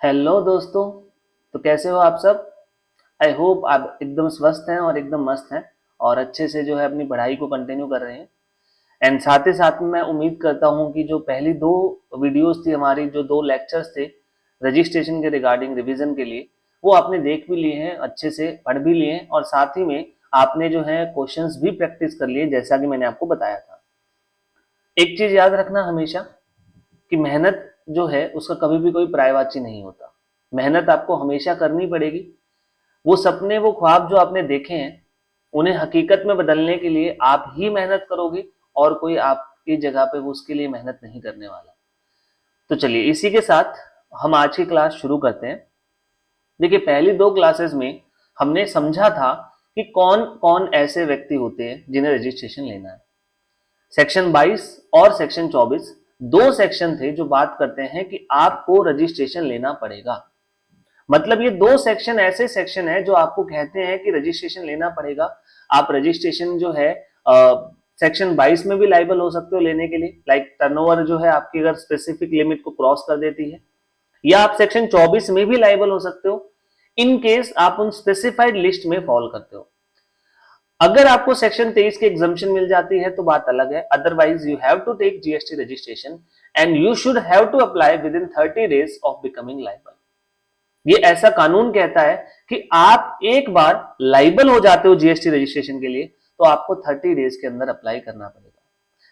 Hello दोस्तों। तो कैसे हो आप सब? आई होप आप एकदम स्वस्थ हैं और एकदम मस्त हैं और अच्छे से जो है अपनी पढ़ाई को कंटिन्यू कर रहे हैं। एंड साथ ही साथ में मैं उम्मीद करता हूं कि जो पहली दो वीडियोस थी हमारी, जो दो लेक्चर्स थे रजिस्ट्रेशन के रिगार्डिंग रिवीजन के लिए, वो आपने देख भी लिए हैं, अच्छे से पढ़ भी लिए हैं और साथ ही में आपने जो है क्वेश्चंस भी प्रैक्टिस कर लिए जैसा कि मैंने आपको बताया था। एक चीज याद रखना हमेशा कि मेहनत जो है उसका कभी भी कोई पर्यायवाची नहीं होता। मेहनत आपको हमेशा करनी पड़ेगी। वो सपने, वो ख्वाब जो आपने देखे हैं, उन्हें हकीकत में बदलने के लिए आप ही मेहनत करोगे और कोई आपकी जगह पे वो उसके लिए मेहनत नहीं करने वाला। तो चलिए इसी के साथ हम आज की क्लास शुरू करते हैं। देखिए, पहली दो क्लासेस में हमने समझा था कि कौन कौन ऐसे व्यक्ति होते हैं जिन्हें रजिस्ट्रेशन लेना है। सेक्शन 22 और सेक्शन 24 दो सेक्शन थे जो बात करते हैं कि आपको रजिस्ट्रेशन लेना पड़ेगा। मतलब ये दो सेक्शन ऐसे सेक्शन है जो आपको कहते हैं कि रजिस्ट्रेशन लेना पड़ेगा। आप रजिस्ट्रेशन जो है सेक्शन 22 में भी लाइबल हो सकते हो लेने के लिए, लाइक टर्नओवर जो है आपकी अगर स्पेसिफिक लिमिट को क्रॉस कर देती है, या आप सेक्शन 24 में भी लाइबल हो सकते हो इन केस आप उन स्पेसिफाइड लिस्ट में फॉल करते हो। अगर आपको सेक्शन 23 की एग्जाम्पशन मिल जाती है तो बात अलग है, otherwise you have to take GST registration and you should have to apply within 30 days of becoming liable. ये ऐसा कानून कहता है कि आप एक बार लाइबल हो जाते हो जीएसटी रजिस्ट्रेशन के लिए तो आपको 30 डेज के अंदर अप्लाई करना पड़ेगा।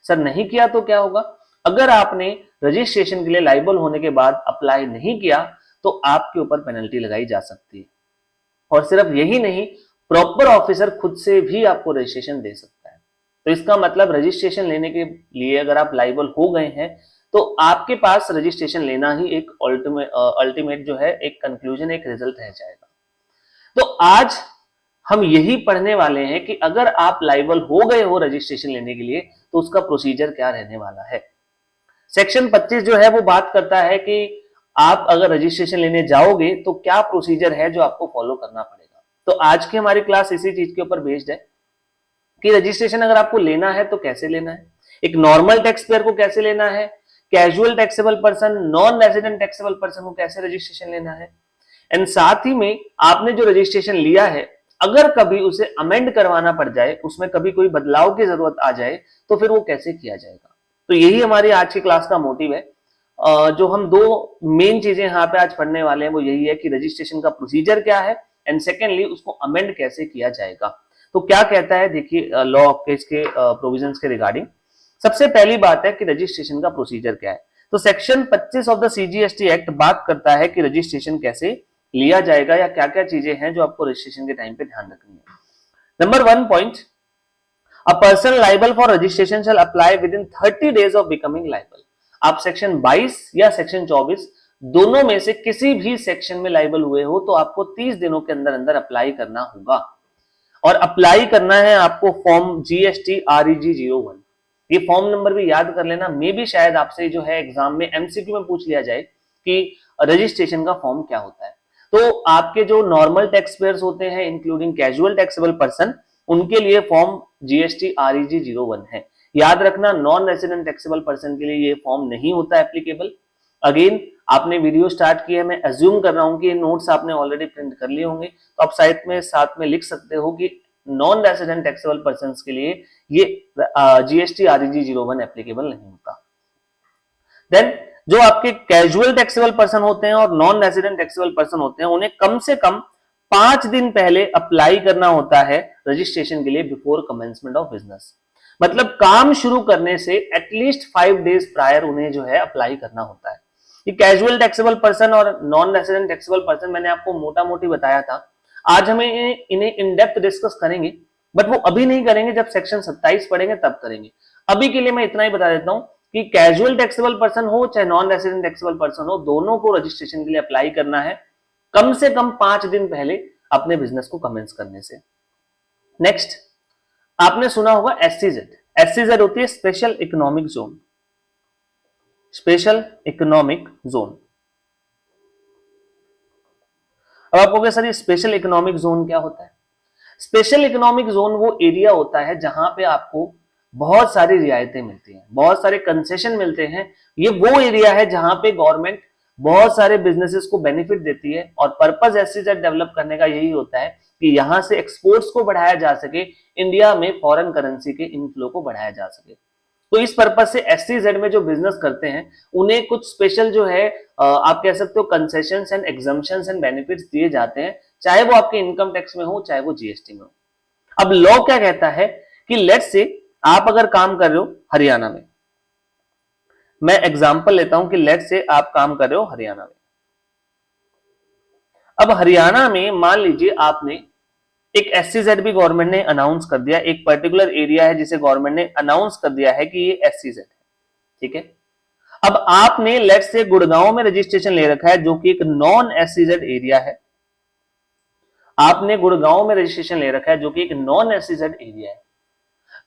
सर नहीं किया तो क्या होगा? अगर आपने रजिस्ट्रेशन के लिए लाइबल होने के बाद अप्लाई नहीं किया तो आपके ऊपर पेनल्टी लगाई जा सकती है। और सिर्फ यही नहीं, प्रॉपर ऑफिसर खुद से भी आपको रजिस्ट्रेशन दे सकता है। तो इसका मतलब रजिस्ट्रेशन लेने के लिए अगर आप लाइबल हो गए हैं तो आपके पास रजिस्ट्रेशन लेना ही एक अल्टीमेट जो है एक कंक्लूजन, एक रिजल्ट रह जाएगा। तो आज हम यही पढ़ने वाले हैं कि अगर आप लाइबल हो गए हो रजिस्ट्रेशन लेने के लिए तो उसका प्रोसीजर क्या रहने वाला है। सेक्शन 25 जो है वो बात करता है कि आप अगर रजिस्ट्रेशन लेने जाओगे तो क्या प्रोसीजर है जो आपको फॉलो करना पड़ेगा। तो आज की हमारी क्लास इसी चीज के ऊपर बेस्ड है कि रजिस्ट्रेशन अगर आपको लेना है तो कैसे लेना है, एक नॉर्मल टैक्स पेयर को कैसे लेना है, casual taxable person, non resident taxable person को कैसे रजिस्ट्रेशन लेना है, एंड साथ ही में आपने जो रजिस्ट्रेशन लिया है अगर कभी उसे अमेंड करवाना पड़ जाए, उसमें कभी कोई बदलाव की जरूरत आ जाए तो फिर वो कैसे किया जाएगा। तो यही हमारी आज की क्लास का मोटिव है। जो हम दो मेन चीजें यहाँ पे आज पढ़ने वाले हैं वो यही है कि रजिस्ट्रेशन का प्रोसीजर क्या है एंड सेकेंडली उसको अमेंड कैसे किया जाएगा। तो क्या कहता है देखिए लॉ ऑफ केस के प्रोविजंस के रिगार्डिंग। सबसे पहली बात है कि रजिस्ट्रेशन का प्रोसीजर क्या है। तो section 25 of the CGST act बात करता है कि रजिस्ट्रेशन कैसे लिया जाएगा या क्या क्या चीजें हैं जो आपको रजिस्ट्रेशन के टाइम पे ध्यान रखनी है। Number 1 point, a person liable for registration shall apply within 30 days of becoming liable. आप सेक्शन 22 या सेक्शन 24 दोनों में से किसी भी सेक्शन में लाइबल हुए हो तो आपको 30 दिनों के अंदर अंदर अप्लाई करना होगा। और अप्लाई करना है आपको फॉर्म जीएसटी REG 01। ये फॉर्म नंबर भी याद कर लेना, मे भी शायद आपसे जो है एग्जाम में एमसीक्यू में पूछ लिया जाए कि रजिस्ट्रेशन का फॉर्म क्या होता है। तो आपके जो नॉर्मल टैक्स पेयर्स होते हैं इंक्लूडिंग कैजुअल टैक्सेबल पर्सन, उनके लिए फॉर्म जीएसटी REG 01 है। याद रखना, नॉन रेजिडेंट टैक्सेबल पर्सन के लिए ये फॉर्म नहीं होता एप्लीकेबल। अगेन आपने वीडियो स्टार्ट की है, मैं अज्यूम कर रहा हूं कि ये नोट्स आपने ऑलरेडी प्रिंट कर लिए होंगे, तो आप साथ में लिख सकते हो कि नॉन रेजिडेंट टैक्सेबल पर्सन के लिए ये जीएसटी REG 01 एप्लीकेबल नहीं होता। देन जो आपके कैजुअल टैक्सेबल पर्सन होते हैं और नॉन रेजिडेंट टैक्सेबल पर्सन होते हैं उन्हें कम से कम 5 दिन पहले अप्लाई करना होता है रजिस्ट्रेशन के लिए बिफोर कमेंसमेंट ऑफ बिजनेस। मतलब काम शुरू करने से एटलीस्ट 5 डेज प्रायर उन्हें जो है अप्लाई करना होता है। ये कैजुअल टैक्सेबल पर्सन और नॉन रेजिडेंट टैक्सेबल पर्सन मैंने आपको मोटा मोटी बताया था। आज हमें इन्हें इन डेप्थ डिस्कस करेंगे, बट वो अभी नहीं करेंगे, जब सेक्शन 27 पढ़ेंगे तब करेंगे। अभी के लिए मैं इतना ही बता देता हूं कि कैजुअल टैक्सेबल पर्सन हो चाहे नॉन रेजिडेंट टैक्सेबल पर्सन हो, दोनों को रजिस्ट्रेशन के लिए अप्लाई करना है कम से कम 5 दिन पहले अपने बिजनेस को कमेंस करने से। नेक्स्ट, आपने सुना होगा एससीजेड। एससीजेड होती है special economic zone. Special economic zone. अब आप कहोगे सर ये स्पेशल इकोनॉमिक जोन क्या होता है? स्पेशल इकोनॉमिक जोन वो एरिया होता है जहां पे आपको बहुत सारी रियायतें मिलती हैं, बहुत सारे कंसेशन मिलते हैं। ये वो एरिया है जहां पे गवर्नमेंट बहुत सारे बिजनेसेस को बेनिफिट देती है और पर्पस एससीजेड डेवलप करने का यही होता है कि यहां से एक्सपोर्ट्स को बढ़ाया जा सके, इंडिया में फॉरेन करेंसी के इनफ्लो को बढ़ाया जा सके। तो इस पर्पज से एससीजेड में जो बिजनेस करते हैं उन्हें कुछ स्पेशल जो है आप कह सकते हो concessions and exemptions and benefits दिए जाते हैं, चाहे वो आपके इनकम टैक्स में हो, चाहे वो जीएसटी में हो। अब लॉ क्या कहता है कि लेट्स से आप अगर काम कर रहे हो हरियाणा में, मैं एग्जांपल लेता हूं कि लेट्स से आप काम कर रहे हो हरियाणा में। अब हरियाणा में मान लीजिए आपने एक एससीजेड भी गवर्नमेंट ने अनाउंस कर दिया, एक पर्टिकुलर एरिया है जिसे गवर्नमेंट ने अनाउंस कर दिया है कि ये एससीजेड है, ठीक है। अब आपने लेट्स से गुड़गांव में रजिस्ट्रेशन ले रखा है जो कि एक नॉन एससीजेड एरिया है। आपने गुड़गांव में रजिस्ट्रेशन ले रखा है जो कि एक नॉन एससीजेड एरिया है।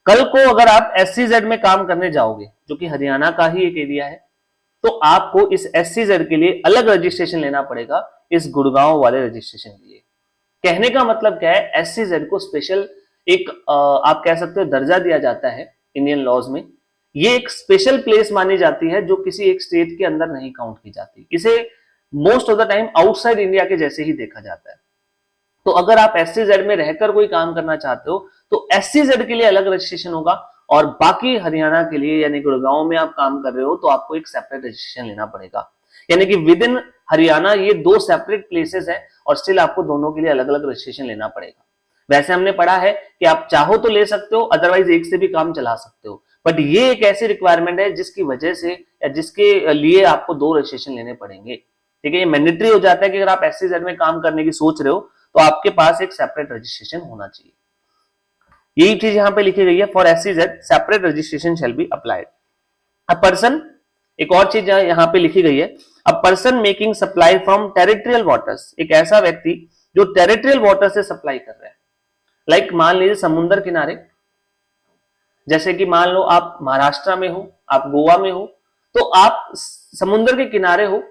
कल को अगर आप एससीजेड में काम करने जाओगे जो कि हरियाणा का ही एक एरिया है, तो आपको इस एससीजेड के लिए अलग रजिस्ट्रेशन लेना पड़ेगा इस गुड़गांव वाले रजिस्ट्रेशन के लिए। कहने का मतलब क्या है, एससीजेड को स्पेशल एक आप कह सकते हो दर्जा दिया जाता है इंडियन लॉज में। ये एक स्पेशल प्लेस मानी जाती है जो किसी एक स्टेट के अंदर नहीं काउंट की जाती। इसे most of the time outside India के जैसे ही देखा जाता है। तो अगर आप एससीजेड में रहकर कोई काम करना चाहते हो तो एससीजेड के लिए अलग रजिस्ट्रेशन होगा और बाकी हरियाणा के लिए यानी गुड़गांव में आप काम कर रहे हो तो आपको एक सेपरेट रजिस्ट्रेशन लेना पड़ेगा। यानी कि विद इन हरियाणा ये दो सेपरेट प्लेसेस है और स्टिल आपको दोनों के लिए अलग अलग रजिस्ट्रेशन लेना पड़ेगा। वैसे हमने पढ़ा है कि आप चाहो तो ले सकते हो, अदरवाइज एक से भी काम चला सकते हो, बट ये एक ऐसी रिक्वायरमेंट है जिसकी वजह से या जिसके लिए आपको दो रजिस्ट्रेशन लेने पड़ेंगे, ठीक है। ये मैंडेटरी हो जाता है कि अगर आप एससीजेड में काम करने की सोच रहे हो तो आपके पास एक सेपरेट रजिस्ट्रेशन होना चाहिए। यही चीज यहां पे लिखी गई है, for SCZ separate registration shall be applied. A person, एक और चीज यहां पे लिखी गई है, a person making supply from territorial waters, एक ऐसा व्यक्ति जो टेरिटोरियल वाटर से सप्लाई कर रहा है। लाइक मान लीजिए समुद्र किनारे, जैसे कि मान लो आप महाराष्ट्र में हो, आप गोवा में हो, तो आप समुद्र के किनारे हो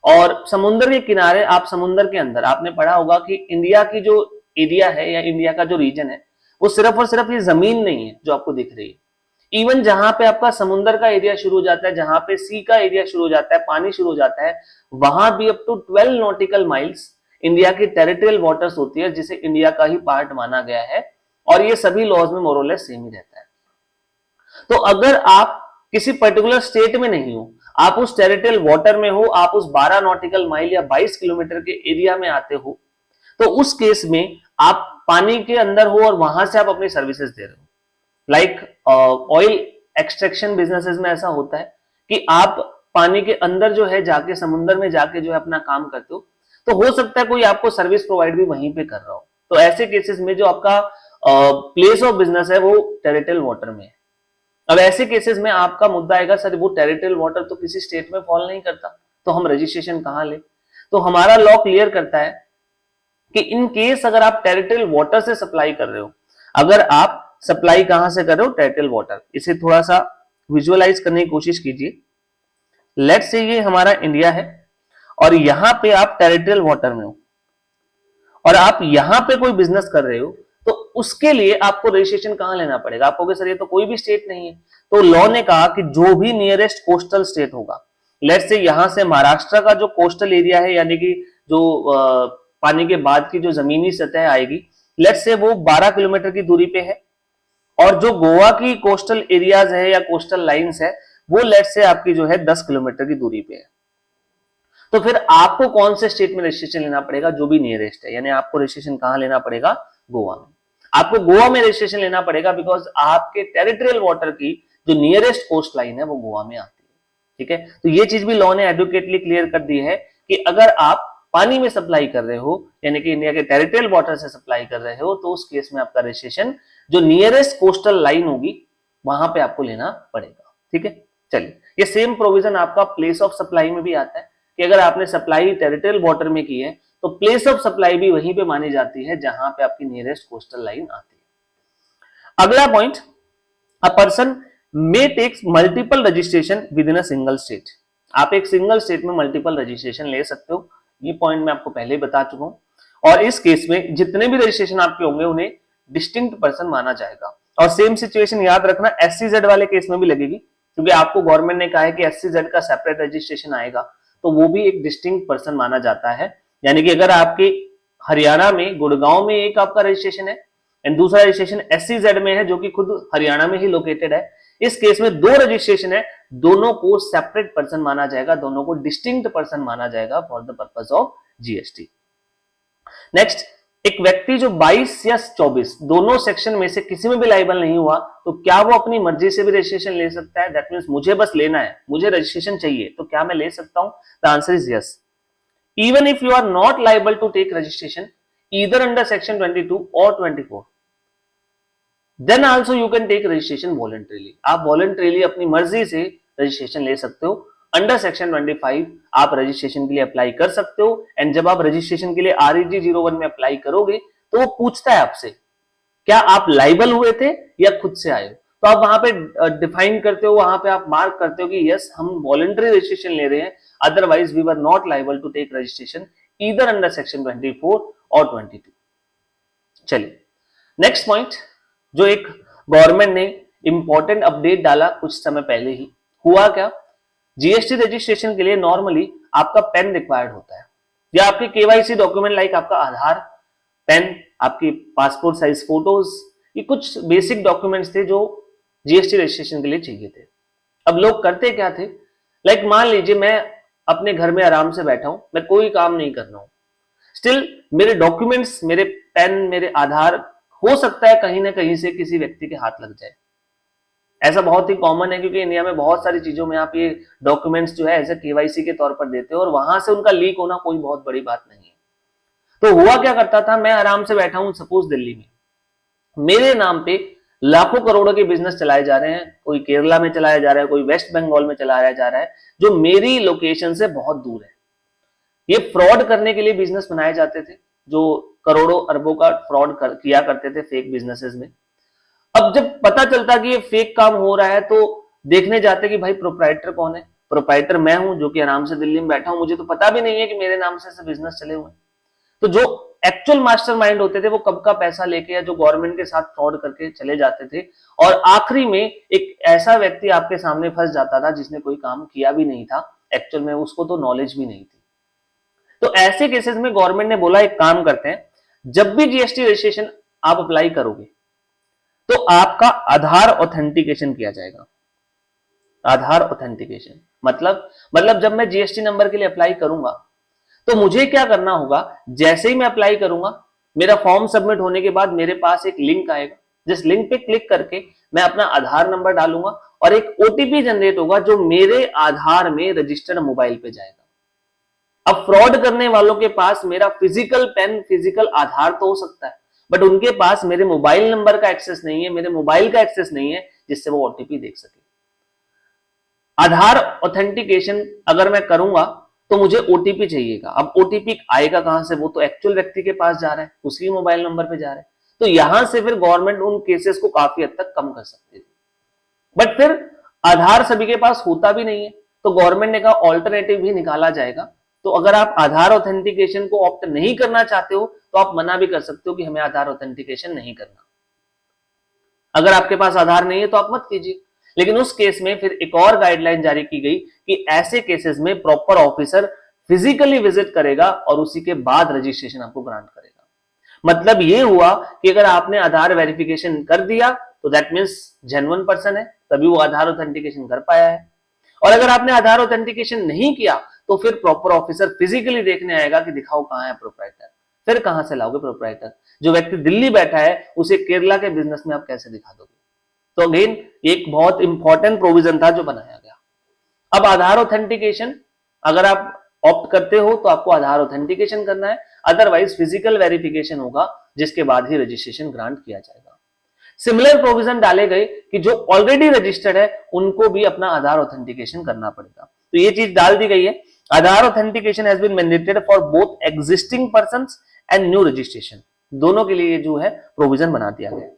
और समुद्र के किनारे आप समुद्र के अंदर, आपने पढ़ा होगा कि इंडिया की जो एरिया है या इंडिया का जो रीजन है वो सिर्फ और सिर्फ ये जमीन नहीं है जो आपको दिख रही है। इवन जहां पे आपका समुद्र का एरिया शुरू हो जाता है, जहां पे सी का एरिया शुरू हो जाता है, पानी शुरू हो जाता है, वहां भी up to 12 nautical miles India की टेरिटोरियल वाटर्स होती है जिसे इंडिया का ही पार्ट माना गया है और ये सभी लॉज में मोरलेस सेम ही रहता है। तो अगर आप किसी पर्टिकुलर स्टेट में नहीं हो, आप उस टेरिटोरियल वाटर में हो, आप उस 12 नॉटिकल माइल या 22 किलोमीटर के एरिया में आते हो, तो उस केस में आप पानी के अंदर हो और वहां से आप अपनी सर्विसेज दे रहे हो। लाइक ऑयल एक्सट्रैक्शन बिजनेसेस में ऐसा होता है कि आप पानी के अंदर जो है जाके समुद्र में जाके जो है अपना काम करते हो, तो हो सकता है कोई आपको सर्विस प्रोवाइड भी वहीं पे कर रहा हो। तो ऐसे केसेस में जो आपका प्लेस ऑफ बिजनेस है वो टेरिटोरियल वाटर में है। अब ऐसे केसेस में आपका मुद्दा आएगा, सर वो टेरिटोरियल वाटर तो किसी स्टेट में फॉल नहीं करता, तो हम रजिस्ट्रेशन कहां ले? तो हमारा लॉ क्लियर करता है कि इन केस अगर आप टेरिटोरियल वाटर से सप्लाई कर रहे हो, अगर आप सप्लाई कहां से कर रहे हो? Territorial water. इसे थोड़ा सा विजुअलाइज करने की कोशिश कीजिए। लेट्स से ये हमारा इंडिया है और यहां पे आप टेरिटोरियल वाटर में हो और आप यहां पे कोई बिजनेस कर रहे हो, तो उसके लिए आपको रजिस्ट्रेशन कहां लेना पड़ेगा? आप कहोगे सर ये तो कोई भी स्टेट नहीं है। तो लॉ ने कहा कि जो भी नियरेस्ट कोस्टल स्टेट होगा, लेट्स से यहां से महाराष्ट्र का जो कोस्टल एरिया है यानी कि जो पानी के बाद की जो जमीनी सतह आएगी, लेट्स से वो 12 किलोमीटर की दूरी पे है और जो गोवा की कोस्टल एरियाज है या कोस्टल लाइंस है वो लेट्स से आपकी जो है 10 किलोमीटर की दूरी पे है। तो फिर आपको कौन से स्टेट में रजिस्ट्रेशन लेना पड़ेगा? जो भी नियरेस्ट है, यानी आपको रजिस्ट्रेशन कहां लेना पड़ेगा? गोवा में। आपको गोवा में रजिस्ट्रेशन लेना पड़ेगा बिकॉज आपके टेरिटोरियल वाटर की जो नियरेस्ट कोस्ट लाइन है वो गोवा में आती है, ठीक है। तो ये चीज भी लॉ ने एडवोकेटली क्लियर कर दी है कि अगर आप पानी में सप्लाई कर रहे हो यानी कि इंडिया के टेरिटोरियल वाटर से सप्लाई कर रहे हो, तो उस केस में आपका रजिस्ट्रेशन जो नियरेस्ट कोस्टल लाइन होगी वहां पे आपको लेना पड़ेगा, ठीक है। चलिए, ये सेम प्रोविजन आपका प्लेस ऑफ सप्लाई में भी आता है कि अगर आपने सप्लाई टेरिटोरियल वाटर में की है तो प्लेस ऑफ सप्लाई भी वहीं पे मानी जाती है जहां पे आपकी नियरेस्ट कोस्टल लाइन आती है। अगला point, a person may takes multiple registration within a single state. आप एक सिंगल स्टेट में मल्टीपल रजिस्ट्रेशन ले सकते हो, ये पॉइंट मैं आपको पहले ही बता चुका हूं। और इस केस में जितने भी रजिस्ट्रेशन आपके होंगे उन्हें डिस्टिंक्ट पर्सन माना जाएगा। और सेम सिचुएशन याद रखना एससीजेड वाले केस में भी लगेगी, क्योंकि आपको गवर्नमेंट ने कहा है कि एससीजेड का सेपरेट रजिस्ट्रेशन आएगा। तो वो भी एक डिस्टिंक्ट पर्सन माना जाता है। यानी कि अगर आपके हरियाणा में गुड़गांव में एक आपका रजिस्ट्रेशन है एंड दूसरा रजिस्ट्रेशन SEZ में है जो कि खुद हरियाणा में ही लोकेटेड है, इस केस में दो रजिस्ट्रेशन है, दोनों को सेपरेट पर्सन माना जाएगा, दोनों को डिस्टिंक्ट पर्सन माना जाएगा for the purpose of GST। Next, एक व्यक्ति जो 22 या 24 दोनों सेक्शन में से किसी में भी लाइबल नहीं हुआ तो क्या वो अपनी मर्जी से भी रजिस्ट्रेशन ले सकता है? दैट मींस मुझे बस लेना है, मुझे रजिस्ट्रेशन चाहिए, तो क्या मैं ले सकता हूं? The answer is yes. Even if you are not liable to take registration either under section 22 और 24, then also you can take registration voluntarily. आप वॉलंटरीली अपनी मर्जी से रजिस्ट्रेशन ले सकते हो। अंडर सेक्शन 25 आप रजिस्ट्रेशन के लिए अप्लाई कर सकते हो एंड जब आप रजिस्ट्रेशन के लिए REG 01 में अप्लाई करोगे तो वो पूछता है आपसे क्या आप लाइबल हुए थे या खुद से आए हो, तो आप वहां पे डिफाइन करते हो, वहां पे आप मार्क करते हो कि यस हम वॉलंटरी रजिस्ट्रेशन ले रहे हैं, otherwise we were not liable to take registration either under section 24 और 22। चलिए नेक्स्ट पॉइंट, जो एक गवर्नमेंट ने इंपॉर्टेंट अपडेट डाला कुछ समय पहले ही, हुआ क्या, GST रजिस्ट्रेशन के लिए नॉर्मली आपका पेन रिक्वायर्ड होता है या आपके KYC डॉक्यूमेंट लाइक आपका आधार, पेन, आपकी पासपोर्ट साइज फोटोज, ये कुछ बेसिक डॉक्यूमेंट्स थे जो GST रजिस्ट्रेशन के लिए चाहिए थे। अब लोग करते क्या थे, लाइक मान लीजिए मैं अपने घर में आराम से बैठा हूं, मैं कोई काम नहीं कर रहा हूं, स्टिल मेरे डॉक्यूमेंट्स, मेरे पेन, मेरे आधार हो सकता है कहीं ना कहीं से किसी व्यक्ति के हाथ लग जाए। ऐसा बहुत ही कॉमन है क्योंकि इंडिया में बहुत सारी चीजों में आप ये डॉक्यूमेंट्स जो है एज ए KYC के तौर पर देते हो और वहां से उनका लीक होना कोई बहुत बड़ी बात नहीं है। तो हुआ क्या करता था, मैं आराम से बैठा हूं सपोज दिल्ली में, मेरे नाम पे लाखों करोड़ों के बिजनेस चलाए जा रहे हैं, कोई केरला में चलाया जा रहा है, कोई वेस्ट बंगाल में चलाया जा रहा है, जो मेरी लोकेशन से बहुत दूर है। ये फ्रॉड करने के लिए बिजनेस बनाए जाते थे, जो करोड़ों अरबों का फ्रॉड किया करते थे फेक बिजनेसेस में। अब जब पता चलता कि ये फेक काम हो रहा है तो देखने जाते कि भाई प्रोप्राइटर कौन है। प्रोप्राइटर मैं हूं जो कि आराम से दिल्ली में बैठा हूं, मुझे तो पता भी नहीं है कि मेरे नाम से बिजनेस चले हुए हैं। तो जो एक्चुअल मास्टरमाइंड होते थे वो कब का पैसा लेके या जो गवर्नमेंट के साथ फ्रॉड करके चले जाते थे और आखिरी में एक ऐसा व्यक्ति आपके सामने फंस जाता था जिसने कोई काम किया भी नहीं था, एक्चुअल में उसको तो नॉलेज भी नहीं थी। तो ऐसे केसेस में गवर्नमेंट ने बोला एक काम करते हैं, जब भी GST रजिस्ट्रेशन आप अप्लाई करोगे तो आपका आधार ऑथेंटिकेशन किया जाएगा। आधार ऑथेंटिकेशन मतलब जब मैं GST नंबर के लिए अप्लाई करूंगा तो मुझे क्या करना होगा, जैसे ही मैं अप्लाई करूंगा मेरा फॉर्म सबमिट होने के बाद मेरे पास एक लिंक आएगा, जिस लिंक पे क्लिक करके मैं अपना आधार नंबर डालूंगा और एक OTP जनरेट होगा जो मेरे आधार में रजिस्टर्ड मोबाइल पे जाएगा। अब फ्रॉड करने वालों के पास मेरा फिजिकल पेन, फिजिकल आधार तो हो सकता है, बट उनके पास मेरे मोबाइल नंबर का एक्सेस नहीं है, मेरे मोबाइल का एक्सेस नहीं है जिससे वो OTP देख सके। आधार ऑथेंटिकेशन अगर मैं करूंगा तो मुझे OTP चाहिएगा। अब OTP आएगा कहां से, वो तो एक्चुअल व्यक्ति के पास जा रहा है, उसकी मोबाइल नंबर पे जा रहा है। तो यहां से फिर गवर्नमेंट उन केसेस को काफी हद तक कम कर सकती है। बट फिर आधार सभी के पास होता भी नहीं है, तो गवर्नमेंट ने कहा ऑल्टरनेटिव भी निकाला जाएगा। तो अगर आप आधार ऑथेंटिकेशन को ऑप्ट नहीं करना चाहते हो तो आप मना भी कर सकते हो कि हमें आधार ऑथेंटिकेशन नहीं करना। अगर आपके पास आधार नहीं है तो आप मत कीजिए। लेकिन उस केस में फिर एक और गाइडलाइन जारी की गई कि ऐसे केसेस में प्रॉपर ऑफिसर फिजिकली विजिट करेगा और उसी के बाद रजिस्ट्रेशन आपको ग्रांट करेगा। मतलब ये हुआ कि अगर आपने आधार वेरिफिकेशन कर दिया तो दैट मींस जेन्युइन पर्सन है, तभी वो आधार ऑथेंटिकेशन कर पाया है। और अगर आपने आधार ऑथेंटिकेशन नहीं किया तो फिर प्रॉपर ऑफिसर फिजिकली देखने आएगा कि दिखाओ कहां है प्रोप्राइटर। फिर कहां से लाओगे प्रोप्राइटर? जो व्यक्ति दिल्ली बैठा है उसे केरला के बिजनेस में आप कैसे दिखा दोगे? तो अगेन एक बहुत इंपॉर्टेंट प्रोविजन था जो बनाया गया। अब आधार ऑथेंटिकेशन अगर आप ऑप्ट करते हो तो आपको आधार ऑथेंटिकेशन करना है, अदरवाइज फिजिकल वेरिफिकेशन होगा जिसके बाद ही रजिस्ट्रेशन ग्रांट किया जाएगा। सिमिलर प्रोविजन डाले गए कि जो ऑलरेडी रजिस्टर्ड है उनको भी अपना आधार ऑथेंटिकेशन करना पड़ेगा। तो ये चीज डाल दी गई है, Aadhaar authentication has been mandated for both existing persons and new registration, दोनों के लिए जो है प्रोविजन बना दिया गया।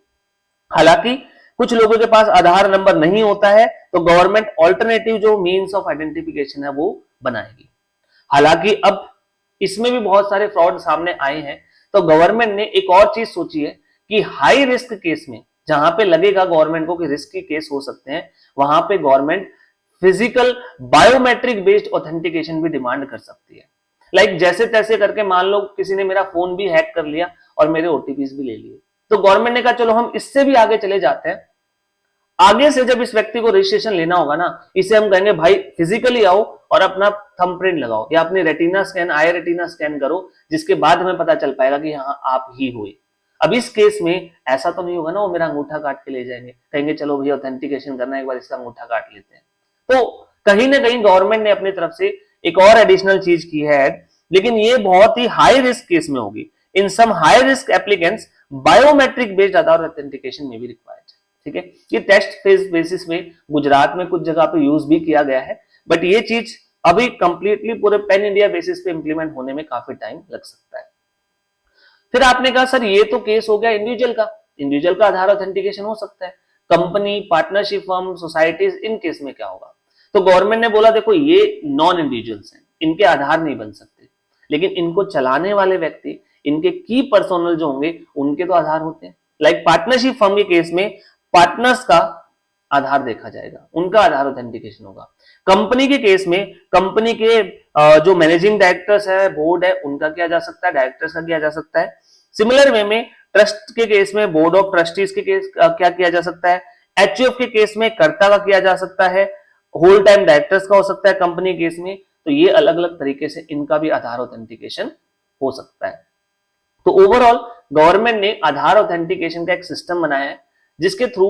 हालांकि कुछ लोगों के पास आधार नंबर नहीं होता है तो गवर्नमेंट ऑल्टरनेटिव जो मींस ऑफ आइडेंटिफिकेशन है वो बनाएगी। हालांकि अब इसमें भी बहुत सारे फ्रॉड सामने आए हैं, तो गवर्नमेंट ने एक और चीज सोची है कि हाई रिस्क केस में, जहां पे लगेगा गवर्नमेंट को कि रिस्की केस हो सकते हैं, वहां पे government physical biometric based authentication भी डिमांड कर सकती है। लाइक जैसे तैसे करके मान लो किसी ने मेरा फोन भी हैक कर लिया और मेरे ओटीपीज भी ले लिए, तो गवर्नमेंट ने कहा चलो हम इससे भी आगे चले जाते हैं। आगे से जब इस व्यक्ति को रजिस्ट्रेशन लेना होगा ना, इसे हम कहेंगे भाई फिजिकली आओ और अपना थंबप्रिंट लगाओ या अपनी रेटिना स्कैन, आई रेटिना स्कैन करो, जिसके बाद हमें पता चल पाएगा कि हाँ आप ही हुए। अब इस केस में ऐसा तो नहीं होगा ना वो मेरा अंगूठा काट के ले जाएंगे, कहेंगे चलो भैया ऑथेंटिकेशन करना है, एक बार इसका अंगूठा काट लेते हैं। तो कहीं ना कहीं गवर्नमेंट ने अपनी तरफ से एक और एडिशनल चीज की है, लेकिन ये बहुत ही हाई रिस्क केस में होगी। In some high risk applicants biometric based Aadhaar authentication में भी रिक्वायर्ड है। ठीक है, ये टेस्ट फेज बेसिस में गुजरात में कुछ जगह पे यूज भी किया गया है, बट ये चीज अभी कंप्लीटली पूरे पैन इंडिया बेसिस पे इंप्लीमेंट होने में काफी टाइम लग सकता है। फिर आपने कहा सर ये तो केस हो गया इंडिविजुअल का आधार ऑथेंटिकेशन हो सकता है, company, partnership firm, societies, in case में क्या होगा? तो गवर्नमेंट ने बोला देखो ये नॉन इंडिविजुअल्स हैं, इनके आधार नहीं बन सकते, लेकिन इनको चलाने वाले व्यक्ति, इनके की पर्सनल जो होंगे उनके तो आधार होते हैं। लाइक पार्टनरशिप फर्म के केस में पार्टनर्स का आधार देखा जाएगा, उनका आधार ऑथेंटिकेशन होगा। कंपनी के केस में कंपनी के जो मैनेजिंग डायरेक्टर्स है, बोर्ड है, उनका किया जा सकता है, डायरेक्टर्स का किया जा सकता है। सिमिलर वे में ट्रस्ट के केस में बोर्ड ऑफ ट्रस्टीज के केस क्या किया जा सकता है, एचयूएफ के केस में कर्ता का किया जा सकता है, होल टाइम डायरेक्टर्स का हो सकता है कंपनी केस में। तो ये अलग अलग तरीके से इनका भी आधार ऑथेंटिकेशन हो सकता है। तो ओवरऑल गवर्नमेंट ने आधार ऑथेंटिकेशन का एक सिस्टम बनाया है, जिसके थ्रू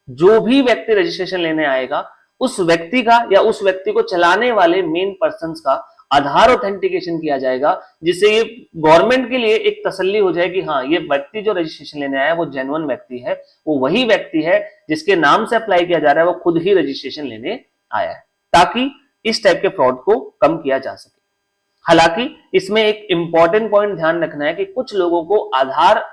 जो भी व्यक्ति रजिस्ट्रेशन लेने आएगा उस व्यक्ति का या उस व्यक्ति को चलाने वाले मेन पर्संस का आधार ऑथेंटिकेशन किया जाएगा, जिससे ये गवर्नमेंट के लिए एक तसल्ली हो जाए कि हाँ ये व्यक्ति जो रजिस्ट्रेशन लेने आया है वो जेन्युइन व्यक्ति है, वो वही व्यक्ति है जिसके नाम से अप्लाई किया जा रहा है, वो खुद ही रजिस्ट्रेशन लेने आया है, ताकि इस टाइप के फ्रॉड को कम किया जा सके। हालांकि इसमें एक इंपॉर्टेंट पॉइंट ध्यान रखना है कि कुछ लोगों को आधार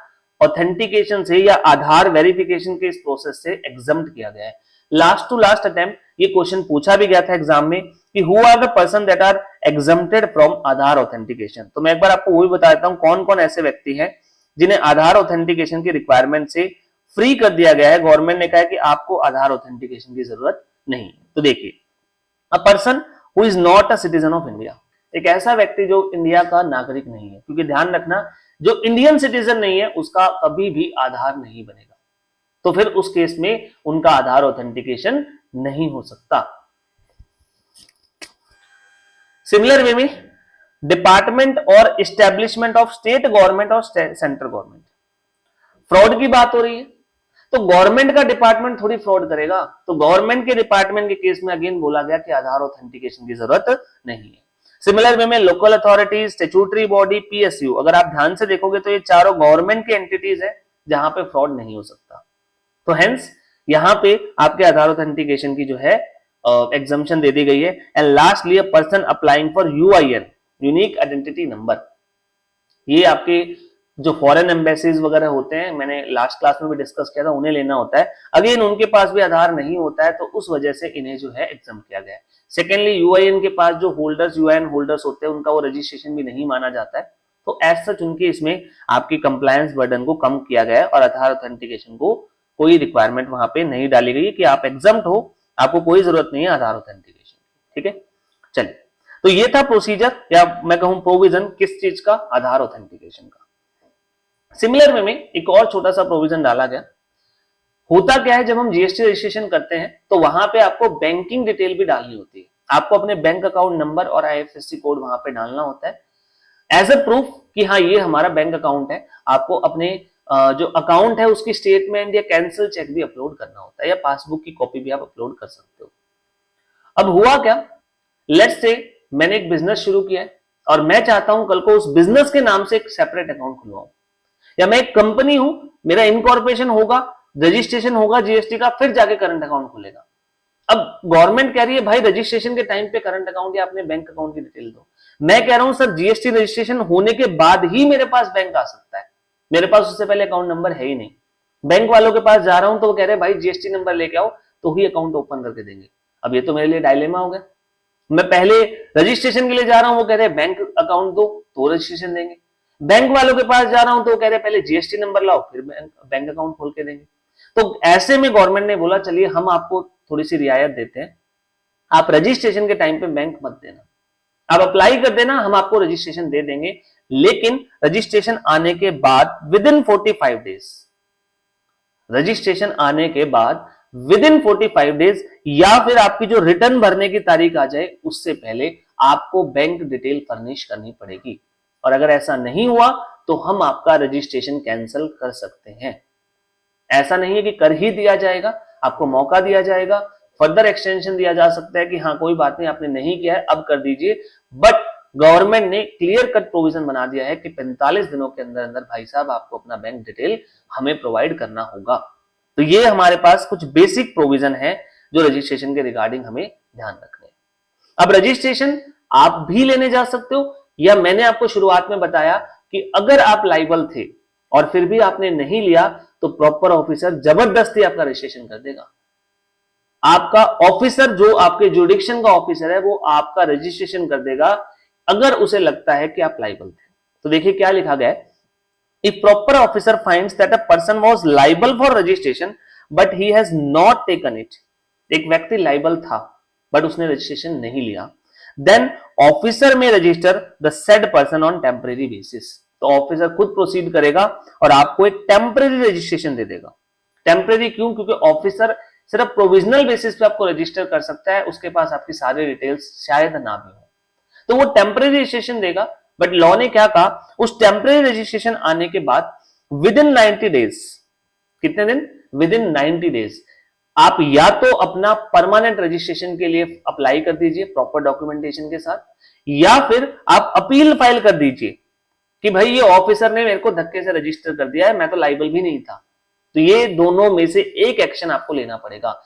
ऑथेंटिकेशन से या आधार वेरिफिकेशन के इस प्रोसेस से एग्जम्प्ट किया गया है। लास्ट टू लास्ट अटेम्प्ट ये क्वेश्चन पूछा भी गया था एग्जाम में कि who are the person that are exempted from Aadhaar authentication. तो मैं एक बार आपको वो भी बता देता हूं कौन कौन ऐसे व्यक्ति हैं जिन्हें आधार ऑथेंटिकेशन की रिक्वायरमेंट से फ्री कर दिया गया है। गवर्नमेंट ने कहा है कि आपको आधार ऑथेंटिकेशन की जरूरत नहीं है। तो देखिए, a person who is not a citizen of India, एक ऐसा व्यक्ति जो इंडिया का नागरिक नहीं है, क्योंकि ध्यान रखना जो इंडियन सिटीजन नहीं है उसका कभी भी आधार नहीं बनेगा, तो फिर उस केस में उनका आधार ऑथेंटिकेशन नहीं हो सकता। सिमिलर वे में डिपार्टमेंट और एस्टेब्लिशमेंट ऑफ स्टेट गवर्नमेंट और सेंट्रल गवर्नमेंट, फ्रॉड की बात हो रही है तो गवर्नमेंट का डिपार्टमेंट थोड़ी फ्रॉड करेगा, तो गवर्नमेंट के डिपार्टमेंट के केस में अगेन बोला गया कि आधार ऑथेंटिकेशन की जरूरत नहीं है। सिमिलर वे में local authorities, statutory body, PSU, अगर आप ध्यान से देखोगे तो ये चारों गवर्नमेंट की एंटिटीज है जहां पे फ्रॉड नहीं हो सकता। तो हेंस यहां पे आपके आधार ऑथेंटिकेशन की जो है एग्जम्पशन दे दी गई है। And lastly a person applying for UIN, unique identity number, ये आपके जो फॉरेन एम्बेसीज वगैरह होते हैं, मैंने लास्ट क्लास में भी डिस्कस किया था, उन्हें लेना होता है। अगेन उनके पास भी आधार नहीं होता है, तो उस वजह से इन्हें जो है एग्जाम किया गया है। सेकेंडली यूआईएन के पास जो होल्डर्स, यूआईएन होल्डर्स होते हैं, उनका वो रजिस्ट्रेशन भी नहीं माना जाता है, तो एज सच उनके इसमें आपकी कंप्लायंस बर्डन को कम किया गया है और आधार ऑथेंटिकेशन को कोई रिक्वायरमेंट वहां पे नहीं डाली गई कि आप एग्जाम्प्ट हो, आपको कोई जरूरत नहीं है आधार ऑथेंटिकेशन। ठीक है, चलिए, तो ये था प्रोसीजर या मैं कहूं प्रोविजन किस चीज का, आधार ऑथेंटिकेशन का। सिमिलर वे में एक और छोटा सा प्रोविजन डाला गया। होता क्या है, जब हम जीएसटी रजिस्ट्रेशन करते हैं तो वहां पे आपको बैंकिंग डिटेल भी डालनी होती है, आपको अपने बैंक अकाउंट नंबर और आईएफएससी कोड वहां पे डालना होता है एज अ प्रूफ कि हाँ ये हमारा बैंक अकाउंट है। आपको अपने जो अकाउंट है उसकी स्टेटमेंट या कैंसिल चेक भी अपलोड करना होता है, या पासबुक की कॉपी भी आप अपलोड कर सकते हो। अब हुआ क्या, लेट्स से मैंने एक बिजनेस शुरू किया है और मैं चाहता हूं कल को उस बिजनेस के नाम से एक सेपरेट अकाउंट खुलवाऊं, या मैं एक कंपनी हूं, मेरा इनकॉर्पोरेशन होगा, रजिस्ट्रेशन होगा जीएसटी का, फिर जाके करंट अकाउंट खुलेगा। अब गवर्नमेंट कह रही है भाई रजिस्ट्रेशन के टाइम पे करंट अकाउंट या अपने बैंक अकाउंट की डिटेल दो। मैं कह रहा हूं सर जीएसटी रजिस्ट्रेशन होने के बाद ही मेरे पास बैंक आ सकता है, मेरे पास उससे पहले अकाउंट नंबर है ही नहीं। बैंक वालों के पास जा रहा हूं तो वो कह रहे हैं भाई जीएसटी नंबर लेके आओ तो ही अकाउंट ओपन करके देंगे। अब ये तो मेरे लिए डायलेमा हो गया। मैं पहले रजिस्ट्रेशन के लिए जा रहा हूं, वो कह रहे हैं बैंक अकाउंट दो तो रजिस्ट्रेशन देंगे। बैंक वालों के पास जा रहा हूं तो वो कह रहे हैं पहले जीएसटी नंबर लाओ फिर बैंक अकाउंट खोल के देंगे। तो ऐसे में गवर्नमेंट ने बोला चलिए हम आपको थोड़ी सी रियायत देते हैं, आप रजिस्ट्रेशन के टाइम पे बैंक मत देना, आप अप्लाई कर देना, हम आपको रजिस्ट्रेशन दे देंगे, लेकिन रजिस्ट्रेशन आने के बाद विद इन 45 डेज, रजिस्ट्रेशन आने के बाद विद इन 45 डेज या फिर आपकी जो रिटर्न भरने की तारीख आ जाए उससे पहले आपको बैंक डिटेल फर्निश करनी पड़ेगी। और अगर ऐसा नहीं हुआ तो हम आपका रजिस्ट्रेशन कैंसिल कर सकते हैं। ऐसा नहीं है कि कर ही दिया जाएगा, आपको मौका दिया जाएगा, फर्दर एक्सटेंशन दिया जा सकता है कि हाँ कोई बात नहीं आपने नहीं किया है अब कर दीजिए, बट गवर्नमेंट ने क्लियर कट प्रोविजन बना दिया है कि 45 दिनों के अंदर अंदर भाई साहब आपको अपना बैंक डिटेल हमें प्रोवाइड करना होगा। तो ये हमारे पास कुछ बेसिक प्रोविजन है जो रजिस्ट्रेशन के रिगार्डिंग हमें ध्यान रखने हैं। अब रजिस्ट्रेशन आप भी लेने जा सकते हो, या मैंने आपको शुरुआत में बताया कि अगर आप लायबल थे और फिर भी आपने नहीं लिया तो प्रॉपर ऑफिसर जबरदस्ती आपका रजिस्ट्रेशन कर देगा। आपका ऑफिसर जो आपके जुडिक्शन का ऑफिसर है वो आपका रजिस्ट्रेशन कर देगा अगर उसे लगता है कि आप लायबल थे। तो देखिए क्या लिखा गया है, if proper officer finds that a person was liable for registration but he has not taken it, एक व्यक्ति लायबल था बट उसने रजिस्ट्रेशन नहीं लिया, देन ऑफिसर में register the said person on temporary basis. तो ऑफिसर खुद प्रोसीड करेगा और आपको एक टेम्परेरी रजिस्ट्रेशन दे देगा। टेम्परेरी क्यों? क्योंकि ऑफिसर सिर्फ प्रोविजनल बेसिस पे आपको रजिस्टर कर सकता है, उसके पास आपकी सारी डिटेल्स शायद ना भी हो, तो वो टेम्परेरी रजिस्ट्रेशन देगा। बट लॉ ने क्या कहा, उस टेम्परेरी रजिस्ट्रेशन आने के बाद विद इन 90 डेज, कितने दिन? विद इन 90 डेज आप या तो अपना परमानेंट रजिस्ट्रेशन के लिए अप्लाई कर दीजिए प्रॉपर डॉक्यूमेंटेशन के साथ, या फिर आप अपील फाइल कर दीजिए कि भाई ये ऑफिसर ने मेरे को धक्के से रजिस्टर कर दिया है, मैं तो लायबल भी नहीं था। तो ये दोनों में से एक एक्शन आपको लेना पड़ेगा।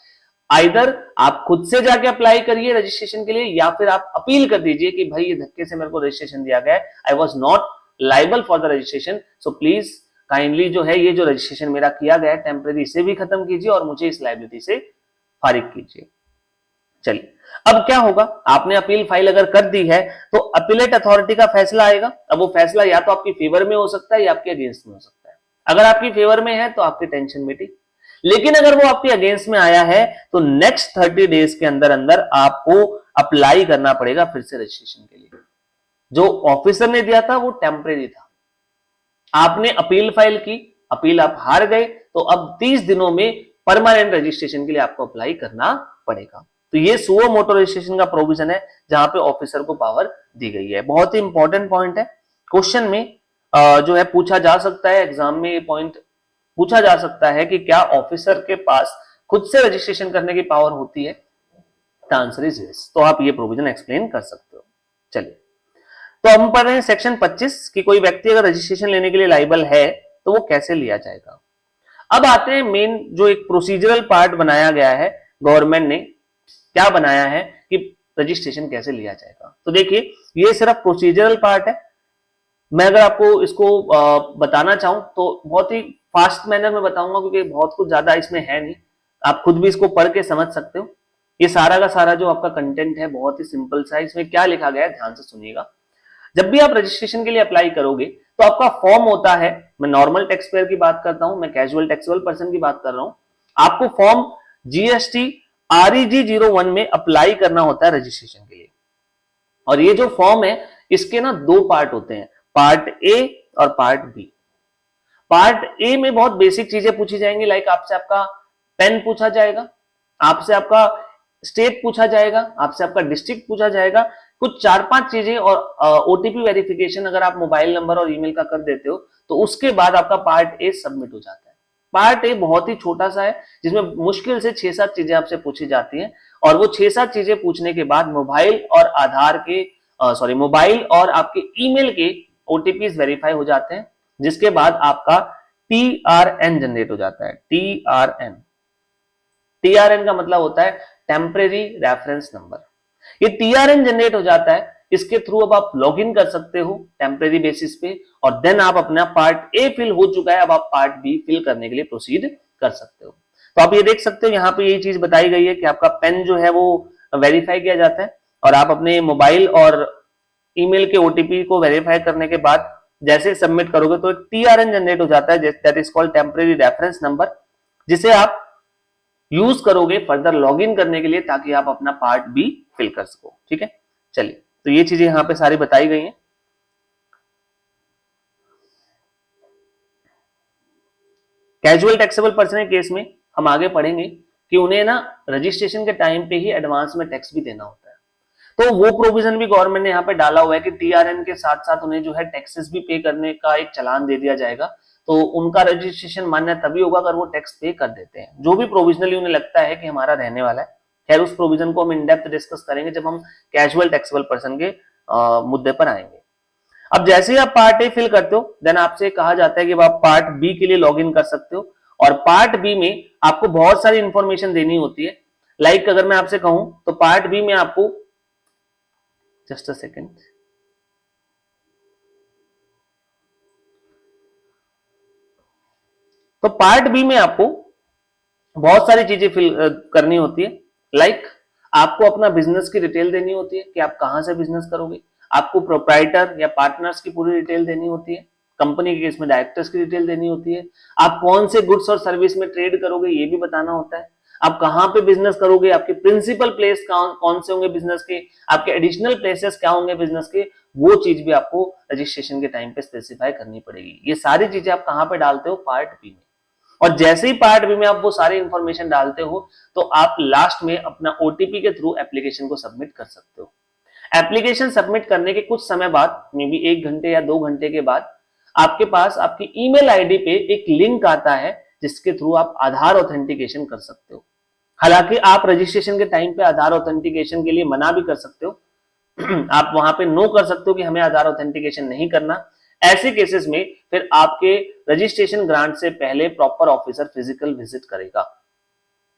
आइदर आप खुद से जाके अप्लाई करिए रजिस्ट्रेशन के लिए, या फिर आप अपील कर दीजिए कि भाई ये धक्के से मेरे को रजिस्ट्रेशन दिया गया है, I was not liable for the registration, so please kindly जो है ये जो रजिस्ट्रेशन मेरा किया गया है टेम्परेरी, इसे भी खत्म कीजिए और मुझे इस लायबिलिटी से फारिग कीजिए। चलिए अब क्या होगा, आपने अपील फाइल अगर कर दी है तो अपीलेट अथॉरिटी का फैसला आएगा। अब वो फैसला या तो आपकी फेवर में हो सकता है या आपके अगेंस्ट में हो सकता है। अगर आपकी फेवर में है तो आपकी टेंशन मिटी, लेकिन अगर वो आपके अगेंस्ट में आया है तो नेक्स्ट 30 डेज के अंदर अंदर आपको अप्लाई करना पड़ेगा फिर से रजिस्ट्रेशन के लिए। जो ऑफिसर ने दिया था वो टेम्परेरी था, आपने अपील फाइल की, अपील आप हार गए, तो अब 30 दिनों में परमानेंट रजिस्ट्रेशन के लिए आपको अप्लाई करना पड़ेगा। तो ये सुओ मोटो रजिस्ट्रेशन का प्रोविजन है जहां पे ऑफिसर को पावर दी गई है। बहुत ही इंपॉर्टेंट पॉइंट है, क्वेश्चन में जो है पूछा जा सकता है, एग्जाम में ये पॉइंट पूछा जा सकता है कि क्या ऑफिसर के पास खुद से रजिस्ट्रेशन करने की पावर होती है? The answer is yes. तो आप ये प्रोविजन एक्सप्लेन कर सकते हो। चलिए तो हम पढ़ रहे हैं सेक्शन 25 कि कोई व्यक्ति अगर रजिस्ट्रेशन लेने के लिए लायबल है तो वो कैसे लिया जाएगा। अब आते हैं मेन जो एक प्रोसीजरल पार्ट बनाया गया है, गवर्नमेंट ने क्या बनाया है कि रजिस्ट्रेशन कैसे लिया जाएगा। तो देखिए ये सिर्फ प्रोसीजरल पार्ट है, मैं अगर आपको इसको बताना चाहूं तो बहुत ही फास्ट मैनर में बताऊंगा क्योंकि बहुत कुछ ज्यादा इसमें है नहीं, आप खुद भी इसको पढ़ के समझ सकते हो। ये सारा का सारा जो आपका कंटेंट है बहुत ही सिंपल सा है। इसमें क्या लिखा गया है ध्यान से सुनिएगा। जब भी आप रजिस्ट्रेशन के लिए अप्लाई करोगे तो आपका फॉर्म होता है, मैं नॉर्मल टैक्स पेयर की बात करता हूं, मैं कैजुअल टैक्सेबल पर्सन की बात कर रहा हूं, आपको फॉर्म जीएसटी REG 01 में अप्लाई करना होता है रजिस्ट्रेशन के लिए। और ये जो फॉर्म है इसके ना दो पार्ट होते हैं, पार्ट ए और पार्ट बी। पार्ट ए में बहुत बेसिक चीजें पूछी जाएंगी, लाइक आपसे आपका पेन पूछा जाएगा, आपसे आपका स्टेट पूछा जाएगा, आपसे आपका डिस्ट्रिक्ट पूछा जाएगा, कुछ 4-5 चीजें, और ओटीपी वेरिफिकेशन अगर आप मोबाइल नंबर और ईमेल का कर देते हो तो उसके बाद आपका पार्ट ए सबमिट हो जाता है। पार्ट ए बहुत ही छोटा सा है जिसमें मुश्किल से 6-7 चीजें आपसे पूछी जाती हैं, और वो 6-7 चीजें पूछने के बाद मोबाइल और आधार के मोबाइल और आपके ईमेल के ओटीपीज वेरीफाई हो जाते हैं, जिसके बाद आपका TRN जनरेट हो जाता है। TRN का मतलब होता है टेम्परेरी रेफरेंस नंबर। ये TRN जनरेट हो जाता है, इसके थ्रू अब आप लॉग इन कर सकते हो टेम्परेरी बेसिस पे, और देन आप अपना पार्ट ए फिल हो चुका है, अब आप पार्ट बी फिल करने के लिए प्रोसीड कर सकते हो। तो आप ये देख सकते हो यहाँ पे यही चीज बताई गई है कि आपका पेन जो है वो वेरीफाई किया जाता है, और आप अपने मोबाइल और ईमेल के ओटीपी को वेरीफाई करने के बाद जैसे सबमिट करोगे तो TRN जनरेट हो जाता है, that is called temporary reference number, जिसे आप यूज करोगे फर्दर लॉगिन करने के लिए, ताकि आप अपना पार्ट बी फिल कर सको। ठीक है, चलिए, तो ये चीजें यहां पे सारी बताई गई हैं। कैजुअल टैक्सेबल पर्सन के केस में हम आगे पढ़ेंगे कि उन्हें ना रजिस्ट्रेशन के टाइम पे ही एडवांस में टैक्स भी देना होता है। तो वो प्रोविजन भी गवर्नमेंट ने यहाँ पे डाला हुआ है कि टीआरएन के साथ साथ उन्हें जो है टैक्सेस भी पे करने का एक चालान दे दिया जाएगा। तो उनका रजिस्ट्रेशन मान्य तभी होगा अगर वो टैक्स पे कर देते हैं, जो भी प्रोविजनली उन्हें लगता है कि हमारा रहने वाला है। खैर, उस प्रोविजन को हम इन डेप्थ डिस्कस करेंगे जब हम कैजुअल टैक्सेबल पर्सन के मुद्दे पर आएंगे। अब जैसे ही आप पार्ट ए फिल करते हो, देन आपसे कहा जाता है कि आप पार्ट बी के लिए लॉग इन कर सकते हो। और पार्ट बी में आपको बहुत सारी इंफॉर्मेशन देनी होती है। लाइक अगर मैं आपसे कहूं तो पार्ट बी में आपको, जस्ट अ सेकेंड, तो पार्ट बी में आपको बहुत सारी चीजें फिल करनी होती है। लाइक आपको अपना बिजनेस की डिटेल देनी होती है कि आप कहां से बिजनेस करोगे। आपको प्रोप्राइटर या पार्टनर्स की पूरी डिटेल देनी होती है। कंपनी के केस में डायरेक्टर्स की डिटेल देनी होती है। आप कौन से गुड्स और सर्विस में ट्रेड करोगे ये भी बताना होता है। आप कहां पे बिजनेस करोगे, आपके प्रिंसिपल प्लेस कौन से होंगे बिजनेस के, आपके एडिशनल प्लेसेस क्या होंगे बिजनेस के, वो चीज भी आपको रजिस्ट्रेशन के टाइम पे स्पेसिफाई करनी पड़ेगी। ये सारी चीजें आप कहां पे डालते हो, पार्ट बी में। और जैसे ही पार्ट बी में आप वो सारी इंफॉर्मेशन डालते हो तो आप लास्ट में अपना ओटीपी के थ्रू एप्लीकेशन को सबमिट कर सकते हो। एप्लीकेशन सबमिट करने के कुछ समय बाद, मे बी 1 घंटे या 2 घंटे के बाद, आपके पास आपकी ईमेल आईडी पे एक लिंक आता है जिसके थ्रू आप आधार ऑथेंटिकेशन कर सकते हो। हालांकि आप रजिस्ट्रेशन के टाइम पे आधार ऑथेंटिकेशन के लिए मना भी कर सकते हो। आप वहां पे नो कर सकते हो कि हमें आधार ऑथेंटिकेशन नहीं करना। ऐसे केसेस में फिर आपके रजिस्ट्रेशन ग्रांट से पहले प्रॉपर ऑफिसर फिजिकल विजिट करेगा।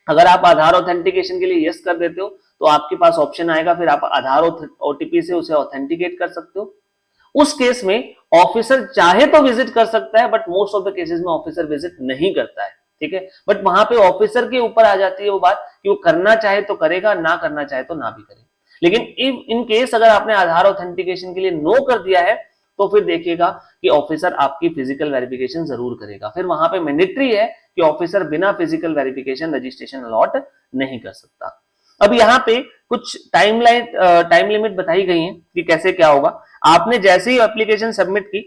अगर आप आधार ऑथेंटिकेशन के लिए यस कर देते हो तो आपके पास ऑप्शन आएगा, फिर आप आधार ओटीपी से उसे ऑथेंटिकेट कर सकते हो। उस केस में ऑफिसर चाहे तो विजिट कर सकता है, but most of the cases में ऑफिसर विजिट नहीं करता है। ठीक है, बट वहां पे ऑफिसर के ऊपर आ जाती है वो बात कि वो करना चाहे तो करेगा, ना करना चाहे तो ना भी करे। लेकिन इन केस अगर आपने आधार ऑथेंटिकेशन के लिए नो कर दिया है तो फिर देखिएगा कि ऑफिसर आपकी फिजिकल वेरिफिकेशन जरूर करेगा। फिर वहां पे मैंडेटरी है कि ऑफिसर बिना फिजिकल वेरिफिकेशन रजिस्ट्रेशन अलॉट नहीं कर सकता। अब यहाँ पे कुछ टाइम लिमिट बताई गई है कि कैसे क्या होगा। आपने जैसे ही एप्लीकेशन सबमिट की,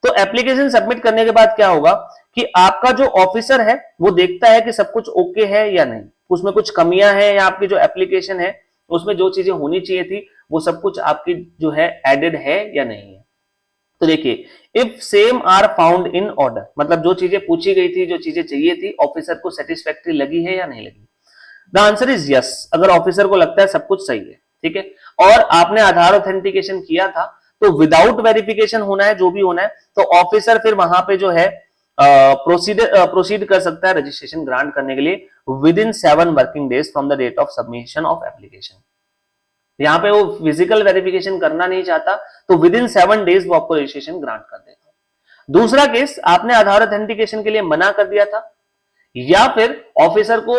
तो एप्लीकेशन सबमिट करने के बाद क्या होगा कि आपका जो ऑफिसर है वो देखता है कि सब कुछ ओके है या नहीं, उसमें कुछ कमियां हैं या आपकी जो एप्लीकेशन है उसमें जो चीजें होनी चाहिए थी वो सब कुछ आपकी जो है एडेड है या नहीं है। तो देखिए, if same are found in order, मतलब जो चीजें पूछी गई थी, जो चीजें चाहिए थी, ऑफिसर को सेटिस्फैक्टरी लगी है या नहीं लगी। The answer is yes. अगर ऑफिसर को लगता है सब कुछ सही है, ठीक है, और आपने आधार ऑथेंटिकेशन किया था, तो विदाउट वेरिफिकेशन होना है, जो भी होना है, तो ऑफिसर फिर वहां पे जो है प्रोसीड कर सकता है रजिस्ट्रेशन ग्रांट करने के लिए within 7 working days from the date of submission of application. यहाँ पे वो फिजिकल वेरिफिकेशन करना नहीं चाहता तो विद इन 7 डेज वो आपको रजिस्ट्रेशन ग्रांट कर देगा। दूसरा केस, आपने आधार ऑथेंटिकेशन के लिए मना कर दिया था, या फिर ऑफिसर को